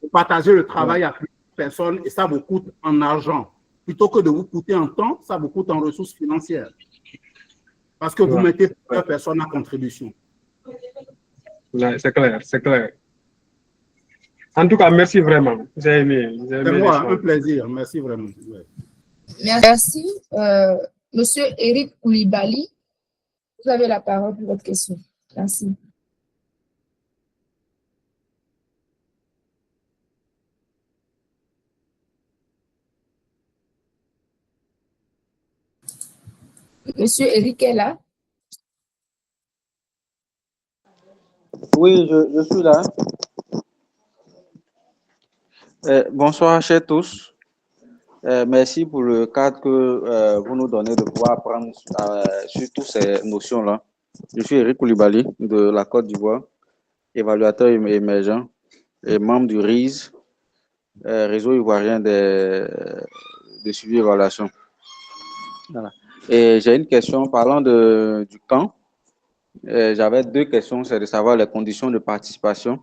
[SPEAKER 9] Vous partagez le travail à plusieurs personnes et ça vous coûte en argent. Plutôt que de vous coûter en temps, ça vous coûte en ressources financières. Parce que vous mettez plusieurs personnes à contribution.
[SPEAKER 10] Ouais, c'est clair, c'est clair. En tout cas, merci vraiment. J'ai aimé.
[SPEAKER 9] C'est moi, un plaisir. Merci vraiment. Ouais.
[SPEAKER 1] Merci. Monsieur Eric Koulibaly, vous avez la parole pour votre question. Merci. Monsieur Eric est là?
[SPEAKER 11] Oui, je suis là. Bonsoir à tous. Merci pour le cadre que vous nous donnez de pouvoir apprendre sur toutes ces notions-là. Je suis Eric Koulibaly de la Côte d'Ivoire, évaluateur émergent et membre du RISE, Réseau ivoirien de suivi et évaluation. Voilà. Et j'ai une question parlant du camp. J'avais deux questions, c'est de savoir les conditions de participation.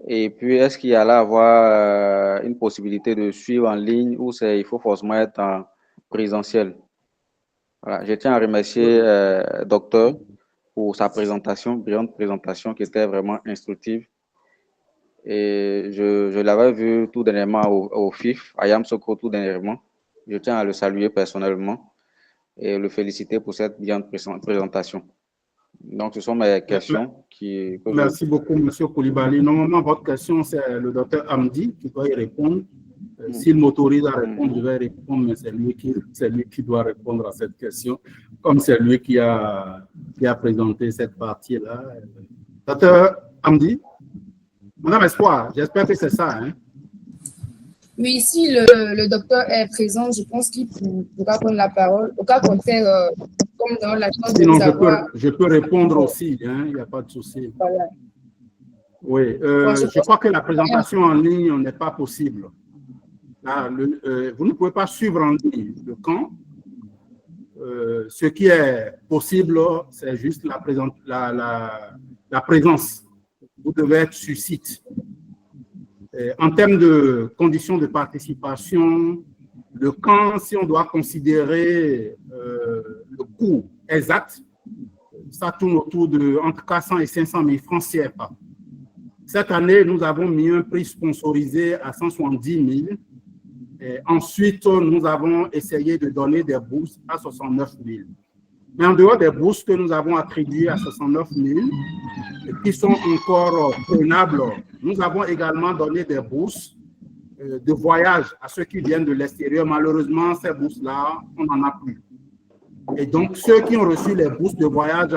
[SPEAKER 11] Et puis, est-ce qu'il y allait avoir une possibilité de suivre en ligne ou il faut forcément être en présentiel? Voilà. Je tiens à remercier Docteur pour sa présentation, brillante présentation qui était vraiment instructive. Et je l'avais vu tout dernièrement au FIF, à Yamoussoukro tout dernièrement. Je tiens à le saluer personnellement et le féliciter pour cette brillante présentation. Donc, ce sont mes questions.
[SPEAKER 9] Merci beaucoup, M. Koulibaly. Normalement, votre question, c'est le docteur Hamdi qui doit y répondre. S'il m'autorise à répondre, je vais répondre, mais c'est lui qui doit répondre à cette question, comme c'est lui qui a présenté cette partie-là. Docteur Hamdi, Madame Espoir, j'espère que c'est ça. Hein?
[SPEAKER 1] Oui, si le docteur est présent, je pense qu'il pourra prendre la parole. Au cas contraire, comme dans la chance
[SPEAKER 9] sinon,
[SPEAKER 1] de savoir...
[SPEAKER 9] je peux répondre aussi, hein, il n'y a pas de souci.
[SPEAKER 1] Voilà.
[SPEAKER 9] Oui, je crois que la présentation en ligne n'est pas possible. Là, vous ne pouvez pas suivre en ligne le camp. Ce qui est possible, c'est juste la présence. Vous devez être sur site. En termes de conditions de participation, le camp, si on doit considérer le coût exact, ça tourne autour de entre 400 et 500 000 francs CFA. Cette année, nous avons mis un prix sponsorisé à 170 000. Et ensuite, nous avons essayé de donner des bourses à 69 000. Mais en dehors des bourses que nous avons attribuées à 69 000, et qui sont encore prenables, nous avons également donné des bourses de voyage à ceux qui viennent de l'extérieur. Malheureusement, ces bourses-là, on n'en a plus. Et donc, ceux qui ont reçu les bourses de voyage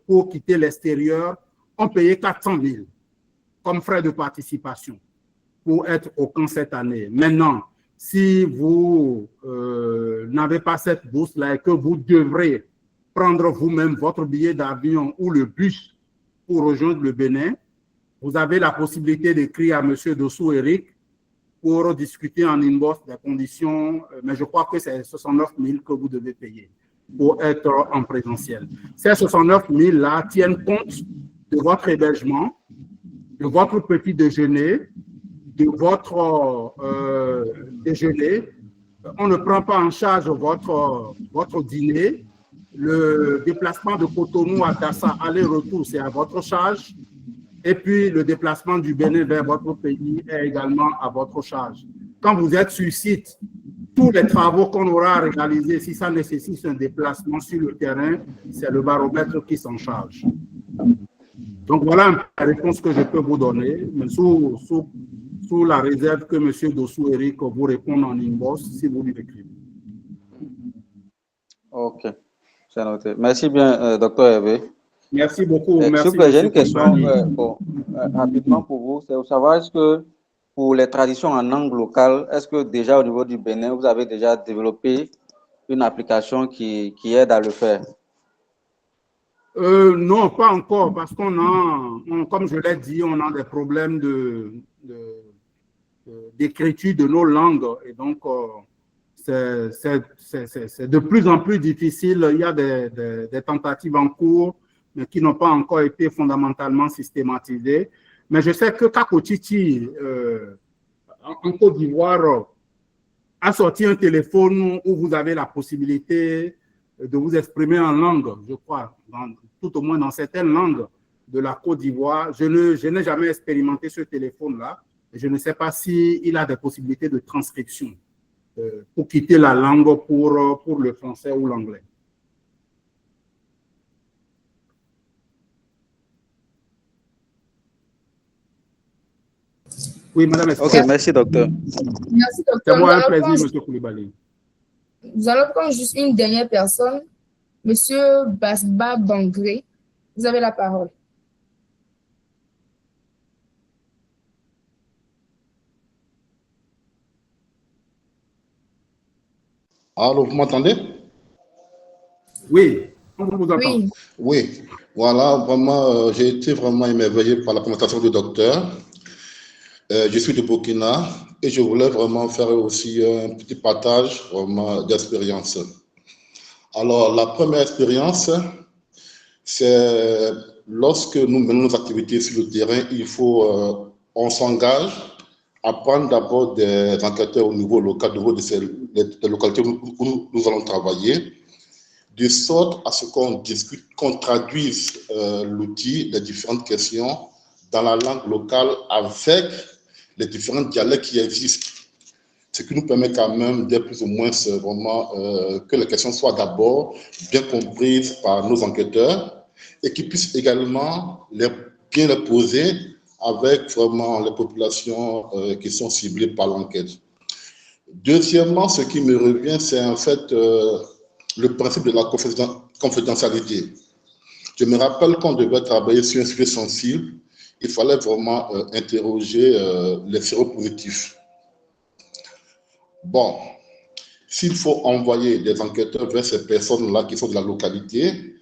[SPEAKER 9] pour quitter l'extérieur ont payé 400 000 comme frais de participation pour être au camp cette année. Maintenant, si vous n'avez pas cette bourse-là et que vous devrez prendre vous-même votre billet d'avion ou le bus pour rejoindre le Bénin, vous avez la possibilité d'écrire à M. Dossou Eric pour discuter en inbox des conditions, mais je crois que c'est 69 000 que vous devez payer pour être en présentiel. Ces 69 000-là tiennent compte de votre hébergement, de votre petit déjeuner, de votre déjeuner. On ne prend pas en charge votre dîner. Le déplacement de Cotonou à Dassa, aller-retour, c'est à votre charge. Et puis, le déplacement du Bénin vers votre pays est également à votre charge. Quand vous êtes sur site, tous les travaux qu'on aura réalisés, si ça nécessite un déplacement sur le terrain, c'est le baromètre qui s'en charge. Donc, voilà la réponse que je peux vous donner, mais sous la réserve que M. Dossou Eric vous réponde en inbox si vous lui écrivez.
[SPEAKER 11] OK, c'est noté. Merci bien, Dr. Hervé.
[SPEAKER 9] Merci beaucoup. Merci.
[SPEAKER 11] J'ai une question rapidement pour vous. C'est de savoir, est-ce que pour les traditions en langue locale, est-ce que déjà au niveau du Bénin, vous avez déjà développé une application qui aide à le faire?
[SPEAKER 9] Non, pas encore, parce qu'on a, comme je l'ai dit, on a des problèmes d'écriture de nos langues. Et donc, c'est de plus en plus difficile. Il y a des tentatives en cours, mais qui n'ont pas encore été fondamentalement systématisées. Mais je sais que Kako Titi, en Côte d'Ivoire, a sorti un téléphone où vous avez la possibilité de vous exprimer en langue, je crois, tout au moins dans certaines langues de la Côte d'Ivoire. Je n'ai jamais expérimenté ce téléphone-là. Je ne sais pas s'il a des possibilités de transcription pour quitter la langue pour le français ou l'anglais. Oui, madame.
[SPEAKER 11] Ok, merci, docteur.
[SPEAKER 1] Merci, docteur.
[SPEAKER 9] C'est moi un plaisir, monsieur Koulibaly.
[SPEAKER 1] Nous allons prendre juste une dernière personne, monsieur Basba Bangré. Vous avez la parole.
[SPEAKER 12] Allô, vous m'entendez?
[SPEAKER 9] Oui, on vous entend.
[SPEAKER 1] Oui.
[SPEAKER 12] Oui, voilà, vraiment, j'ai été vraiment émerveillé par la présentation du docteur. Je suis de Burkina et je voulais vraiment faire aussi un petit partage vraiment d'expérience. Alors, la première expérience, c'est lorsque nous menons nos activités sur le terrain, on s'engage à prendre d'abord des enquêteurs au niveau local, au niveau des localités où nous allons travailler, de sorte à ce qu'on discute, qu'on traduise l'outil, les différentes questions dans la langue locale avec les différents dialectes qui existent. Ce qui nous permet quand même de plus ou moins vraiment que les questions soient d'abord bien comprises par nos enquêteurs et qu'ils puissent également bien les poser avec vraiment les populations qui sont ciblées par l'enquête. Deuxièmement, ce qui me revient, c'est en fait le principe de la confidentialité. Je me rappelle qu'on devait travailler sur un sujet sensible, il fallait vraiment interroger les séropositifs. Bon, s'il faut envoyer des enquêteurs vers ces personnes-là qui sont de la localité,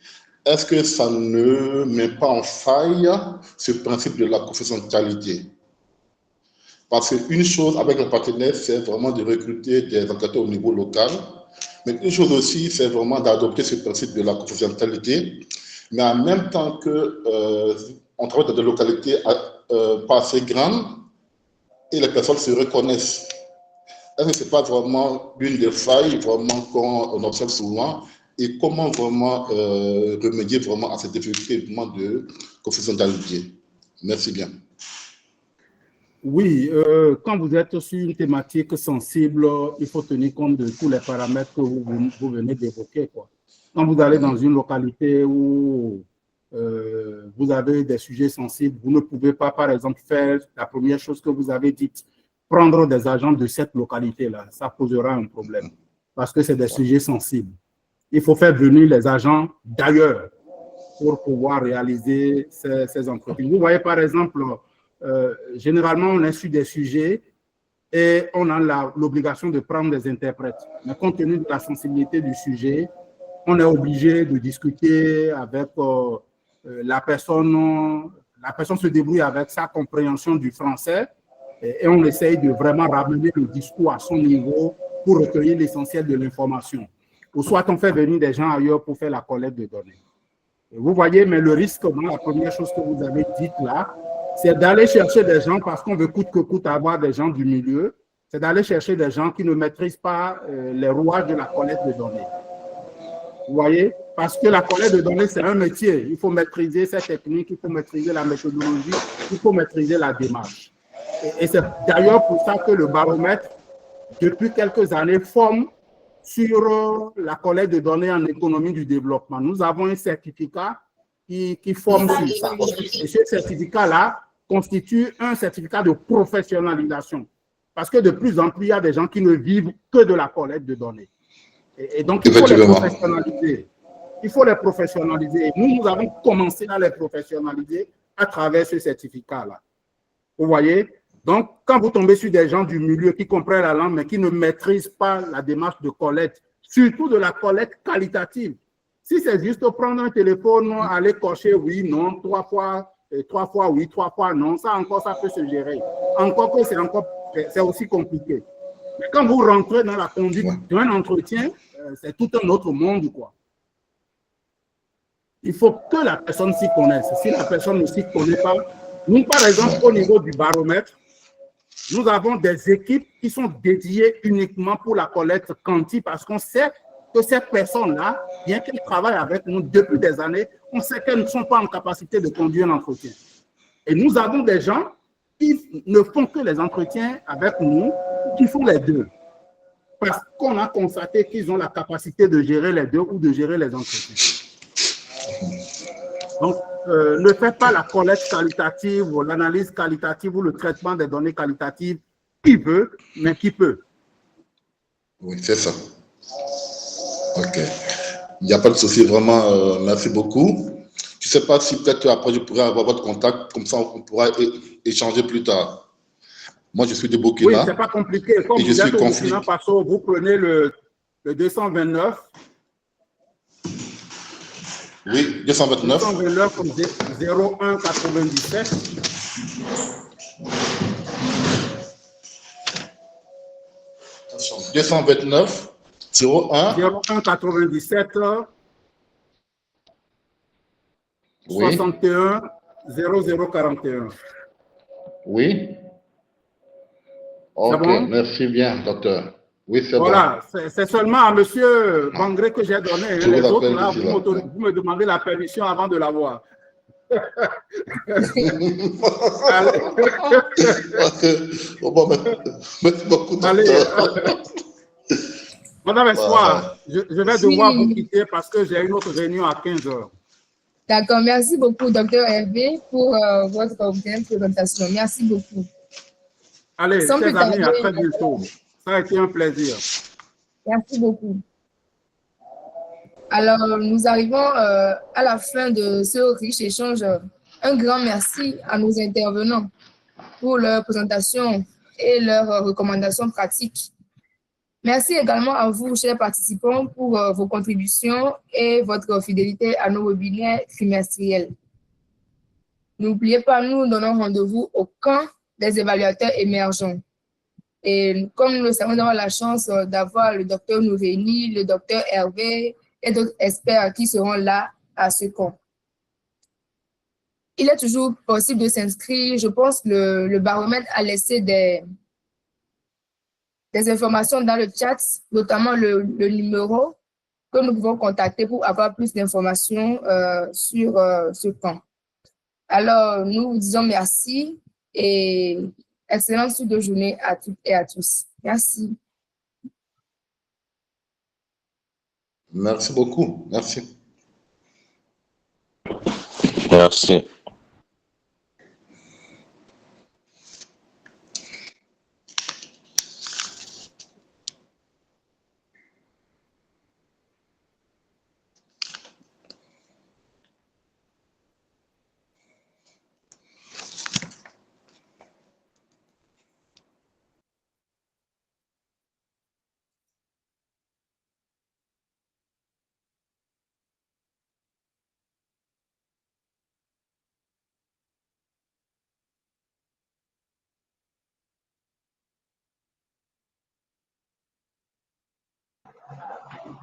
[SPEAKER 12] est-ce que ça ne met pas en faille ce principe de la confidentialité? Parce qu'une chose avec les partenaires, c'est vraiment de recruter des enquêteurs au niveau local. Mais une chose aussi, c'est vraiment d'adopter ce principe de la confidentialité. Mais en même temps qu'on travaille dans des localités pas assez grandes et les personnes se reconnaissent. Est-ce que ce n'est pas vraiment l'une des failles vraiment qu'on observe souvent et comment vraiment remédier vraiment à cette difficulté vraiment de confidentialité? Merci bien.
[SPEAKER 9] Oui, quand vous êtes sur une thématique sensible, il faut tenir compte de tous les paramètres que vous venez d'évoquer. Quand vous allez dans une localité où vous avez des sujets sensibles, vous ne pouvez pas, par exemple, faire la première chose que vous avez dite, prendre des agents de cette localité-là. Ça posera un problème parce que c'est des sujets sensibles. Il faut faire venir les agents d'ailleurs pour pouvoir réaliser ces entretiens. Vous voyez, par exemple, généralement, on est sur des sujets et on a l'obligation de prendre des interprètes. Mais compte tenu de la sensibilité du sujet, on est obligé de discuter avec la personne. La personne se débrouille avec sa compréhension du français et on essaye de vraiment ramener le discours à son niveau pour recueillir l'essentiel de l'information. Ou soit on fait venir des gens ailleurs pour faire la collecte de données. Et vous voyez, mais le risque, la première chose que vous avez dite là, c'est d'aller chercher des gens, parce qu'on veut coûte que coûte avoir des gens du milieu, c'est d'aller chercher des gens qui ne maîtrisent pas les rouages de la collecte de données. Vous voyez? Parce que la collecte de données, c'est un métier. Il faut maîtriser ces techniques, il faut maîtriser la méthodologie, il faut maîtriser la démarche. Et c'est d'ailleurs pour ça que le baromètre, depuis quelques années, forme sur la collecte de données en économie du développement. Nous avons un certificat qui forme sur ça. Et ce certificat-là constitue un certificat de professionnalisation. Parce que de plus en plus, il y a des gens qui ne vivent que de la collecte de données. Et donc, il faut les professionnaliser. Il faut les professionnaliser. Nous avons commencé à les professionnaliser à travers ce certificat-là. Vous voyez? Donc, quand vous tombez sur des gens du milieu qui comprennent la langue, mais qui ne maîtrisent pas la démarche de collecte, surtout de la collecte qualitative. Si c'est juste prendre un téléphone, aller cocher oui, non, trois fois oui, 3 fois non, ça encore, ça peut se gérer. Encore que c'est aussi compliqué. Mais quand vous rentrez dans la conduite d'un entretien, c'est tout un autre monde, quoi. Il faut que la personne s'y connaisse. Si la personne ne s'y connaît pas, nous, par exemple, au niveau du baromètre, nous avons des équipes qui sont dédiées uniquement pour la collecte quanti parce qu'on sait que ces personnes-là, bien qu'elles travaillent avec nous depuis des années, on sait qu'elles ne sont pas en capacité de conduire un entretien. Et nous avons des gens qui ne font que les entretiens avec nous, qui font les deux. Parce qu'on a constaté qu'ils ont la capacité de gérer les deux ou de gérer les entretiens. Donc, ne faites pas la collecte qualitative ou l'analyse qualitative ou le traitement des données qualitatives qui veut, mais qui peut.
[SPEAKER 12] Oui, c'est ça. OK. Il n'y a pas de souci, vraiment, merci beaucoup. Je ne sais pas si peut-être après je pourrais avoir votre contact, comme ça on pourra échanger plus tard. Moi, je suis de Burkina.
[SPEAKER 9] Oui, ce n'est pas compliqué. Comme vous êtes au Burkina Faso, vous prenez le 229.
[SPEAKER 12] Oui, 229.
[SPEAKER 9] 229 comme 0197.
[SPEAKER 12] Attention, 229 01
[SPEAKER 9] 0197
[SPEAKER 12] oui.
[SPEAKER 9] 61 0041.
[SPEAKER 12] Oui. Ok,
[SPEAKER 9] bon?
[SPEAKER 12] Merci bien, docteur. Oui, c'est
[SPEAKER 9] voilà,
[SPEAKER 12] bon.
[SPEAKER 9] C'est seulement à M. Bangré que j'ai donné. Les autres, là, vous me demandez la permission avant de l'avoir.
[SPEAKER 12] Merci beaucoup, docteur.
[SPEAKER 9] Allez. Madame Espoir, je vais devoir vous quitter parce que j'ai une autre réunion à 15 heures.
[SPEAKER 1] D'accord, merci beaucoup, docteur Hervé, pour votre présentation. Merci beaucoup.
[SPEAKER 9] Allez, chers amis, à très bientôt. Ça a été un plaisir.
[SPEAKER 1] Merci beaucoup. Alors, nous arrivons à la fin de ce riche échange. Un grand merci à nos intervenants pour leur présentation et leurs recommandations pratiques. Merci également à vous, chers participants, pour vos contributions et votre fidélité à nos webinaires trimestriels. N'oubliez pas, nous donnons rendez-vous au camp des évaluateurs émergents. Et comme nous le savons, nous avons la chance d'avoir le docteur Nouréni, le docteur Hervé et d'autres experts qui seront là à ce camp. Il est toujours possible de s'inscrire. Je pense que le baromètre a laissé des informations dans le chat, notamment le numéro que nous pouvons contacter pour avoir plus d'informations sur ce camp. Alors, nous vous disons merci et excellente suite de journée à toutes et à tous. Merci.
[SPEAKER 12] Merci beaucoup. Merci.
[SPEAKER 13] Merci.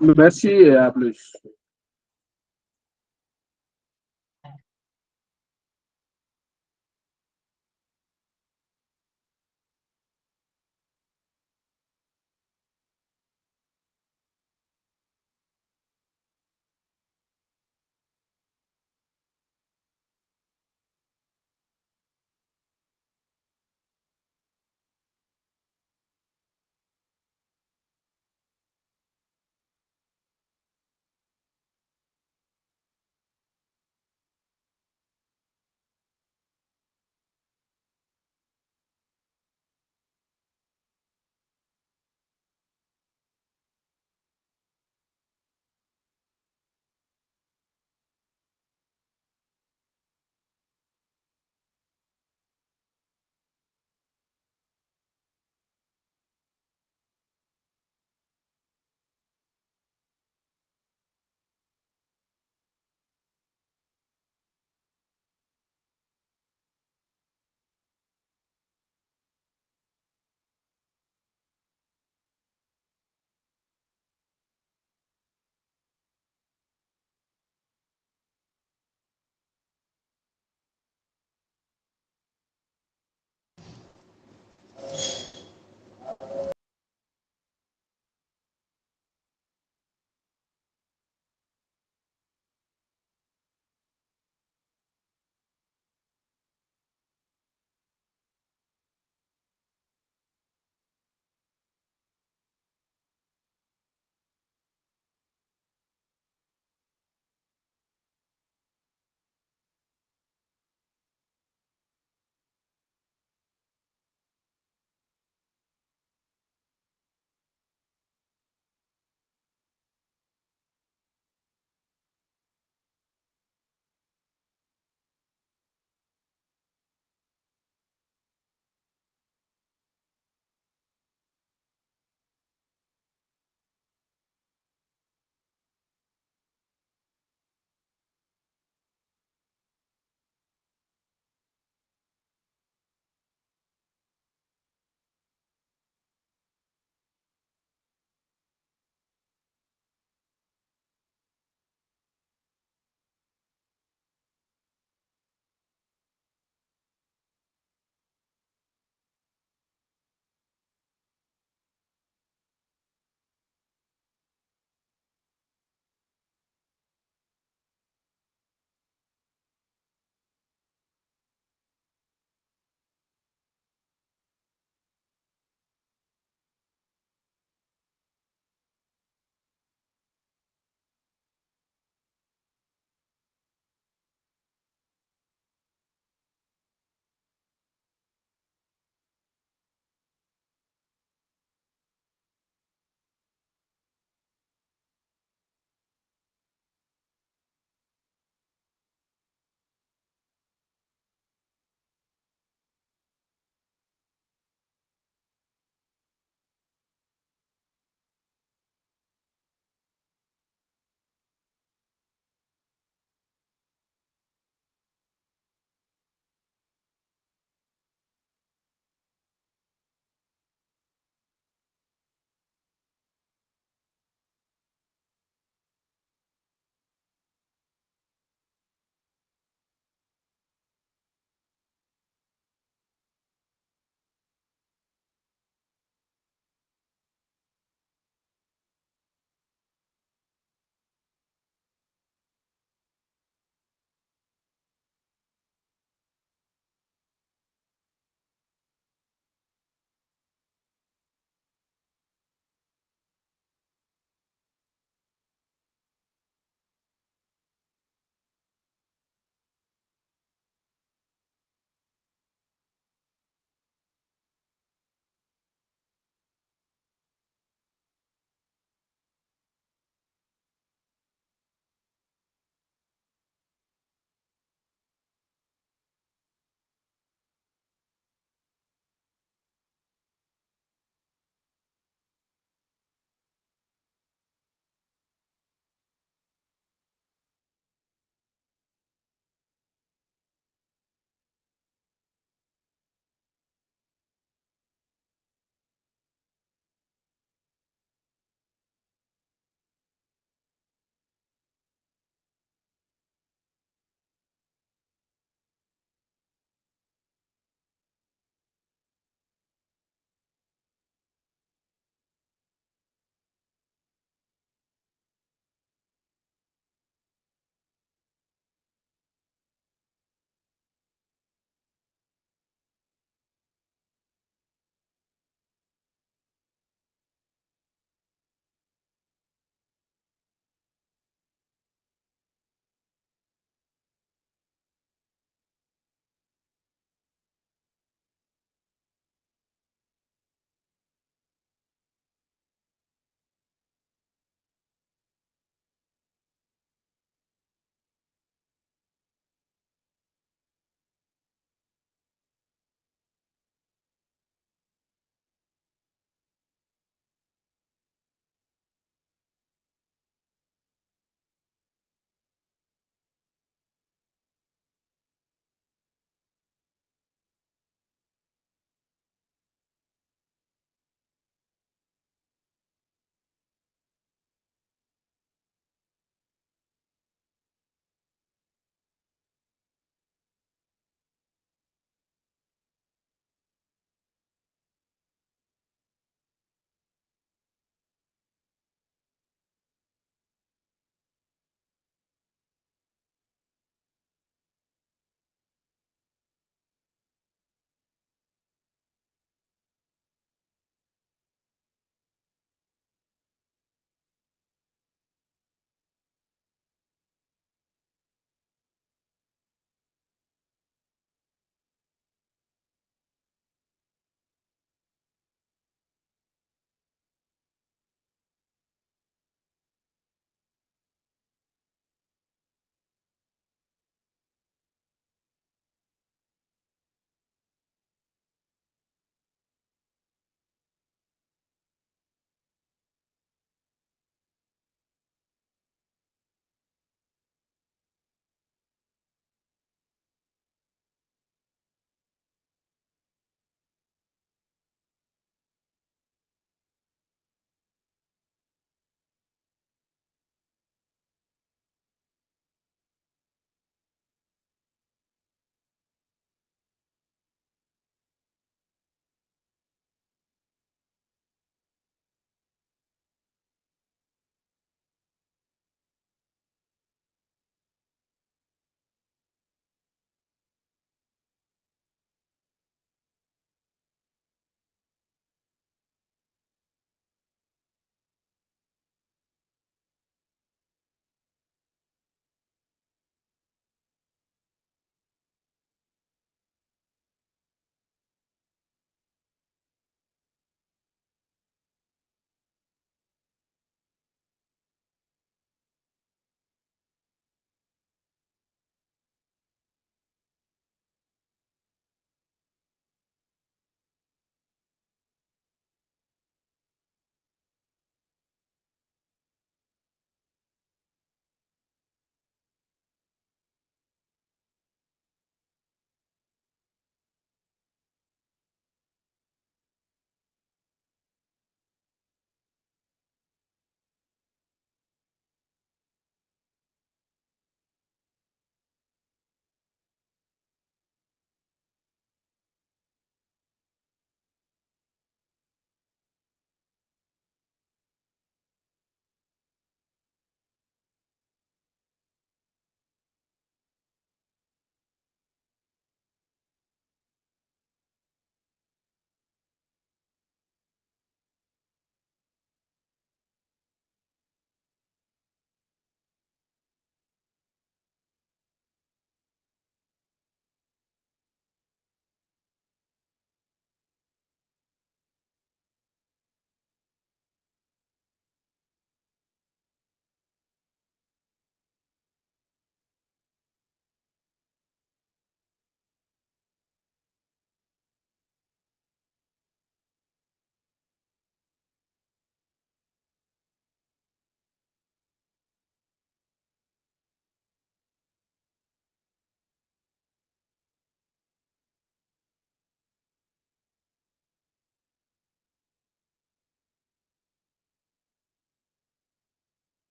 [SPEAKER 10] Merci et à plus.